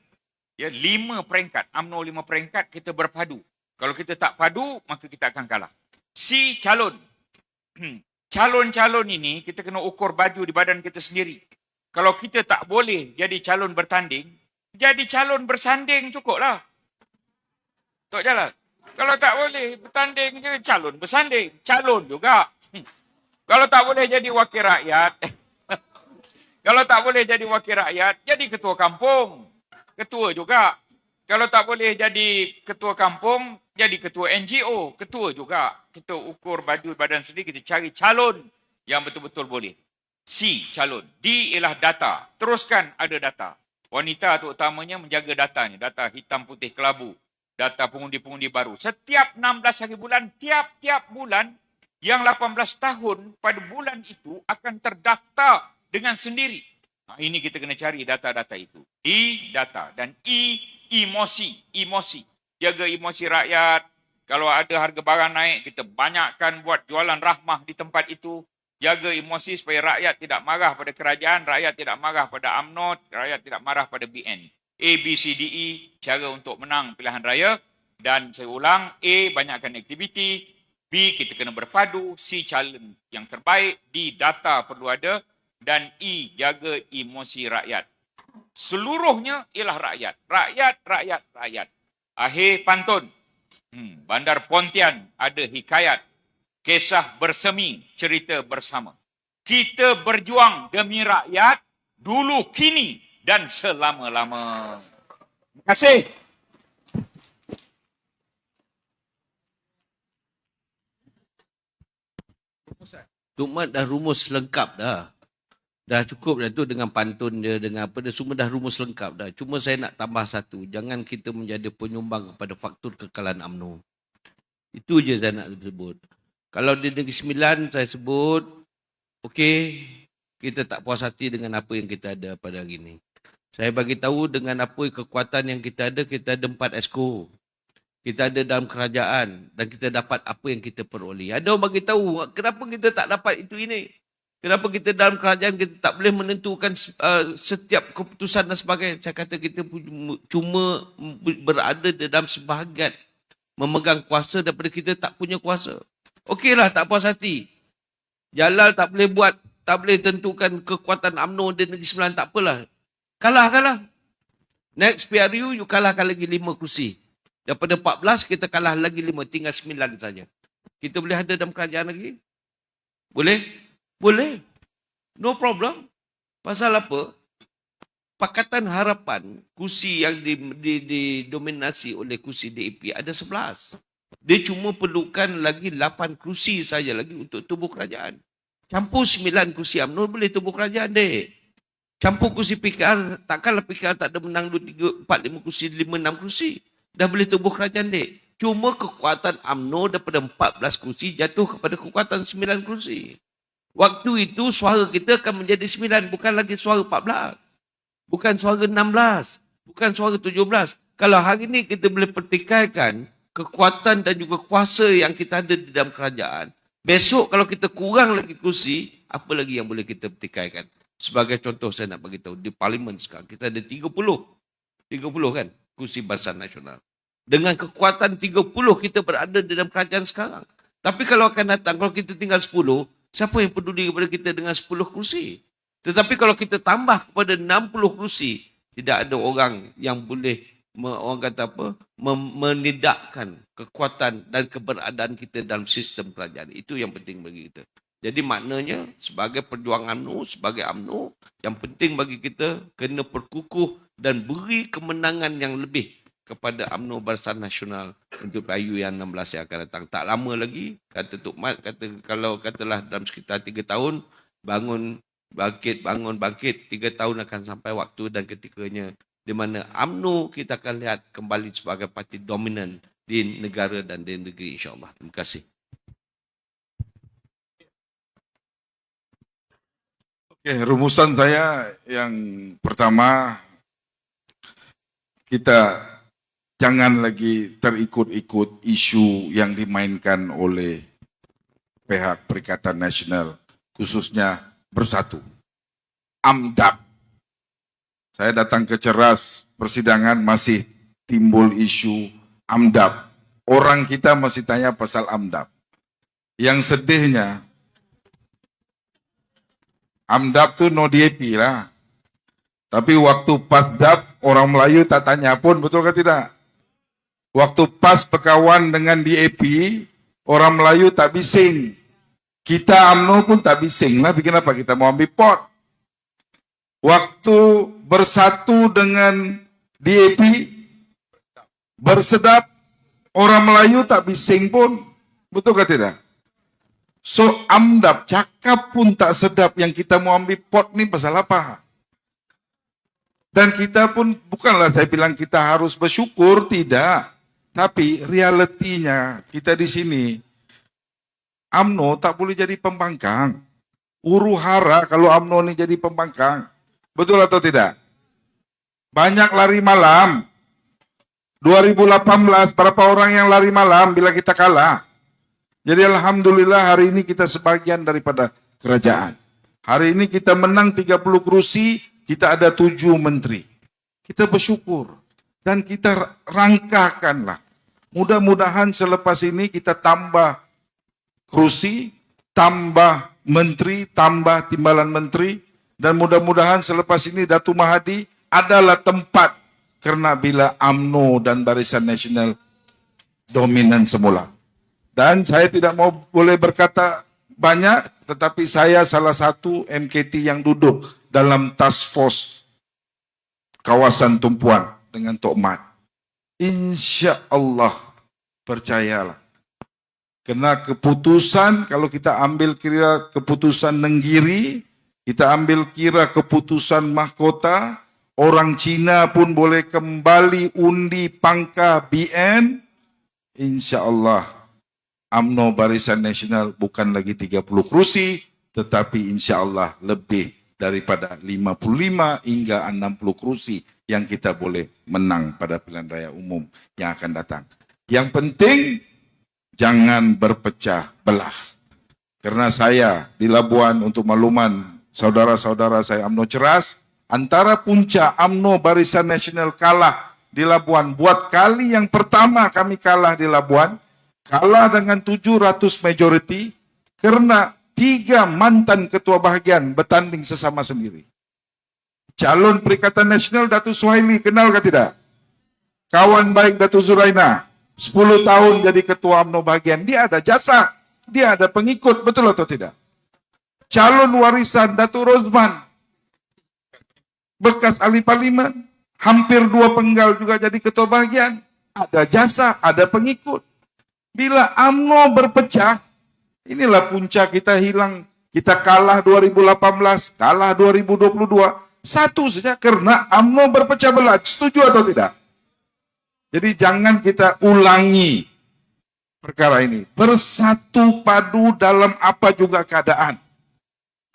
Ya, 5 peringkat, UMNO 5 peringkat, kita berpadu. Kalau kita tak padu, maka kita akan kalah. C, calon. Calon-calon ini kita kena ukur baju di badan kita sendiri. Kalau kita tak boleh jadi calon bertanding, jadi calon bersanding cukuplah. Tok Jalal. Kalau tak boleh bertanding, jadi calon bersanding. Calon juga. Kalau tak boleh jadi wakil rakyat, kalau tak boleh jadi wakil rakyat, jadi ketua kampung. Ketua juga. Kalau tak boleh jadi ketua kampung, jadi ketua NGO. Ketua juga. Kita ukur baju badan sendiri, kita cari calon yang betul-betul boleh. C, calon. D ialah data. Teruskan ada data. Wanita terutamanya menjaga datanya. Data hitam putih kelabu. Data pengundi-pengundi baru. Setiap 16 hari bulan, tiap-tiap bulan, yang 18 tahun pada bulan itu akan terdaftar dengan sendiri. Ini kita kena cari data-data itu. D, data. Dan E, emosi. Emosi. Jaga emosi rakyat. Kalau ada harga barang naik, kita banyakkan buat jualan rahmah di tempat itu. Jaga emosi supaya rakyat tidak marah pada kerajaan, rakyat tidak marah pada UMNO, rakyat tidak marah pada BN. A, B, C, D, E, cara untuk menang pilihan raya. Dan saya ulang, A, banyakkan aktiviti. B, kita kena berpadu. C, calon yang terbaik. D, data perlu ada. Dan E, jaga emosi rakyat. Seluruhnya ialah rakyat. Rakyat, rakyat, rakyat. Akhir pantun. Bandar Pontian ada hikayat. Kisah bersemi, cerita bersama. Kita berjuang demi rakyat, dulu, kini, dan selama-lama. Terima kasih. Tok Mat dah rumus lengkap dah. Dah cukup dah tu dengan pantun dia, dengan apa dia, semua dah rumus lengkap dah. Cuma saya nak tambah satu, jangan kita menjadi penyumbang kepada faktor kekalahan UMNO. Itu je saya nak sebut. Kalau di Negeri Sembilan saya sebut, okey, kita tak puas hati dengan apa yang kita ada pada hari ini. Saya bagi tahu dengan apa kekuatan yang kita ada 4 esko. Kita ada dalam kerajaan dan kita dapat apa yang kita peroleh. Ada orang bagi tahu, kenapa kita tak dapat itu ini? Kenapa kita dalam kerajaan kita tak boleh menentukan setiap keputusan dan sebagainya. Saya kata kita cuma berada dalam sebahagian memegang kuasa daripada kita tak punya kuasa. Okeylah, tak puas hati. Jalal tak boleh buat, tak boleh tentukan kekuatan UMNO di Negeri Sembilan, tak apalah. Kalah. Next PRU, you kalahkan lagi 5 kursi. Daripada 14, kita kalah lagi 5, tinggal 9 saja. Kita boleh ada dalam kerajaan lagi? Boleh? Boleh. No problem. Pasal apa? Pakatan Harapan, kursi yang didominasi oleh kursi DAP ada 11. Dia cuma perlukan lagi 8 kursi saja lagi untuk tubuh kerajaan. Campur 9 kursi UMNO boleh tubuh kerajaan, dek. Campur kursi PKR, takkanlah PKR tak ada menang 2, 3, 4, 5 kursi, 5, 6 kursi. Dah boleh tubuh kerajaan, dek. Cuma kekuatan UMNO daripada 14 kursi jatuh kepada kekuatan 9 kursi. Waktu itu suara kita akan menjadi 9, bukan lagi suara 14. Bukan suara 16. Bukan suara 17. Kalau hari ini kita boleh pertikaikan kekuatan dan juga kuasa yang kita ada di dalam kerajaan, besok kalau kita kurang lagi kursi, apa lagi yang boleh kita pertikaikan? Sebagai contoh saya nak bagi tahu, di parlimen sekarang kita ada 30 kan kursi Barisan Nasional. Dengan kekuatan 30 kita berada di dalam kerajaan sekarang. Tapi kalau akan datang, kalau kita tinggal 10, siapa yang peduli kepada kita dengan 10 kursi? Tetapi kalau kita tambah kepada 60 kursi, tidak ada orang yang boleh orang kata apa, menidakkan kekuatan dan keberadaan kita dalam sistem kerajaan. Itu yang penting bagi kita. Jadi maknanya sebagai perjuangan UMNO, sebagai UMNO, yang penting bagi kita kena perkukuh dan beri kemenangan yang lebih kepada UMNO Barisan Nasional untuk PRU yang 16 yang akan datang. Tak lama lagi, kata Tok Mat, kata kalau katalah dalam sekitar 3 tahun, bangun, bangkit, 3 tahun akan sampai waktu dan ketikanya di mana UMNO kita akan lihat kembali sebagai parti dominan di negara dan di negeri, insyaAllah. Terima kasih. Oke, rumusan saya yang pertama, kita jangan lagi terikut-ikut isu yang dimainkan oleh pihak Perikatan Nasional, khususnya Bersatu. AMDAP. Saya datang ke Ceras, persidangan masih timbul isu AMDAP. Orang kita masih tanya pasal AMDAP. Yang sedihnya, AMDAP tuh no DAP lah. Tapi waktu pas DAP, orang Melayu tak tanya pun, betul ke tidak? Waktu pas berkawan dengan DAP, orang Melayu tak bising. Kita UMNO pun tak bising lah, bikin apa? Kita mau ambil pot. Waktu bersatu dengan DAP, bersedap, orang Melayu tak bising pun, betul ke tidak? So AMDAP cakap pun tak sedap, yang kita mau ambil pot ni pasal apa? Dan kita pun, bukanlah saya bilang kita harus bersyukur, tidak. Tapi realitinya kita di sini, UMNO tak boleh jadi pembangkang. Huru hara kalau UMNO ini jadi pembangkang. Betul atau tidak? Banyak lari malam. 2018, berapa orang yang lari malam bila kita kalah? Jadi alhamdulillah hari ini kita sebagian daripada kerajaan. Hari ini kita menang 30 kursi, kita ada 7 menteri. Kita bersyukur. Dan kita rangkakanlah. Mudah-mudahan selepas ini kita tambah kursi, tambah menteri, tambah timbalan menteri. Dan mudah-mudahan selepas ini Datuk Mahathir adalah tempat. Karena bila UMNO dan Barisan Nasional dominan semula. Dan saya tidak mau boleh berkata banyak, tetapi saya salah satu MKT yang duduk dalam task force kawasan tumpuan dengan Tok Mat. Insya Allah, percayalah. Kena keputusan, kalau kita ambil kira keputusan Nenggiri, kita ambil kira keputusan mahkota, orang Cina pun boleh kembali undi pangkah BN, insya Allah UMNO Barisan Nasional bukan lagi 30 kursi, tetapi insya Allah lebih daripada 55 hingga 60 kursi yang kita boleh menang pada pilihan raya umum yang akan datang. Yang penting, jangan berpecah belah. Karena saya di Labuan, untuk makluman saudara-saudara saya UMNO Ceras, antara punca UMNO Barisan Nasional kalah di Labuan. Buat kali yang pertama kami kalah di Labuan, kalah dengan 700 majority karena 3 mantan ketua bahagian bertanding sesama sendiri. Calon Perikatan Nasional Datuk Suhaili, kenal ke tidak? Kawan baik Datuk Zuraina, 10 tahun jadi ketua UMNO bahagian, dia ada jasa, dia ada pengikut, betul atau tidak? Calon warisan Datuk Rozman, bekas ahli parlimen, hampir 2 penggal juga jadi ketua bahagian, ada jasa, ada pengikut. Bila UMNO berpecah, inilah punca kita hilang. Kita kalah 2018, kalah 2022, satu saja karena UMNO berpecah belah. Setuju atau tidak? Jadi jangan kita ulangi perkara ini. Bersatu padu dalam apa juga keadaan.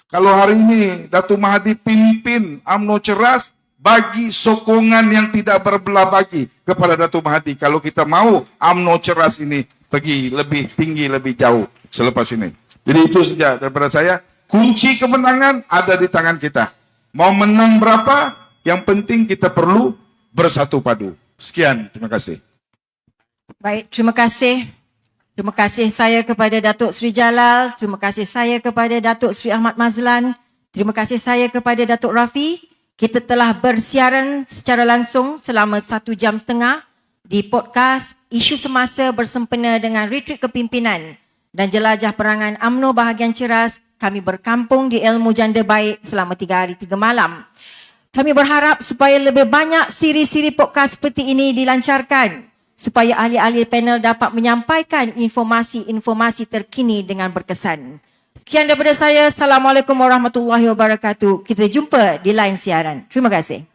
Kalau hari ini Datuk Mahathir pimpin UMNO Ceras, bagi sokongan yang tidak berbelah bagi kepada Datuk Mahathir. Kalau kita mau UMNO Ceras ini pergi lebih tinggi, lebih jauh selepas ini. Jadi itu saja daripada saya. Kunci kemenangan ada di tangan kita. Mau menang berapa? Yang penting kita perlu bersatu padu. Sekian, terima kasih. Baik, terima kasih. Terima kasih saya kepada Datuk Seri Jalal, terima kasih saya kepada Datuk Seri Ahmad Mazlan, terima kasih saya kepada Datuk Rafi. Kita telah bersiaran secara langsung selama 1 jam setengah di podcast Isu Semasa bersempena dengan retreat kepimpinan dan jelajah perangan UMNO bahagian Ceras. Kami berkampung di Ilmu Janda Baik selama 3 hari 3 malam. Kami berharap supaya lebih banyak siri-siri podcast seperti ini dilancarkan supaya ahli-ahli panel dapat menyampaikan informasi-informasi terkini dengan berkesan. Sekian daripada saya. Assalamualaikum warahmatullahi wabarakatuh. Kita jumpa di lain siaran. Terima kasih.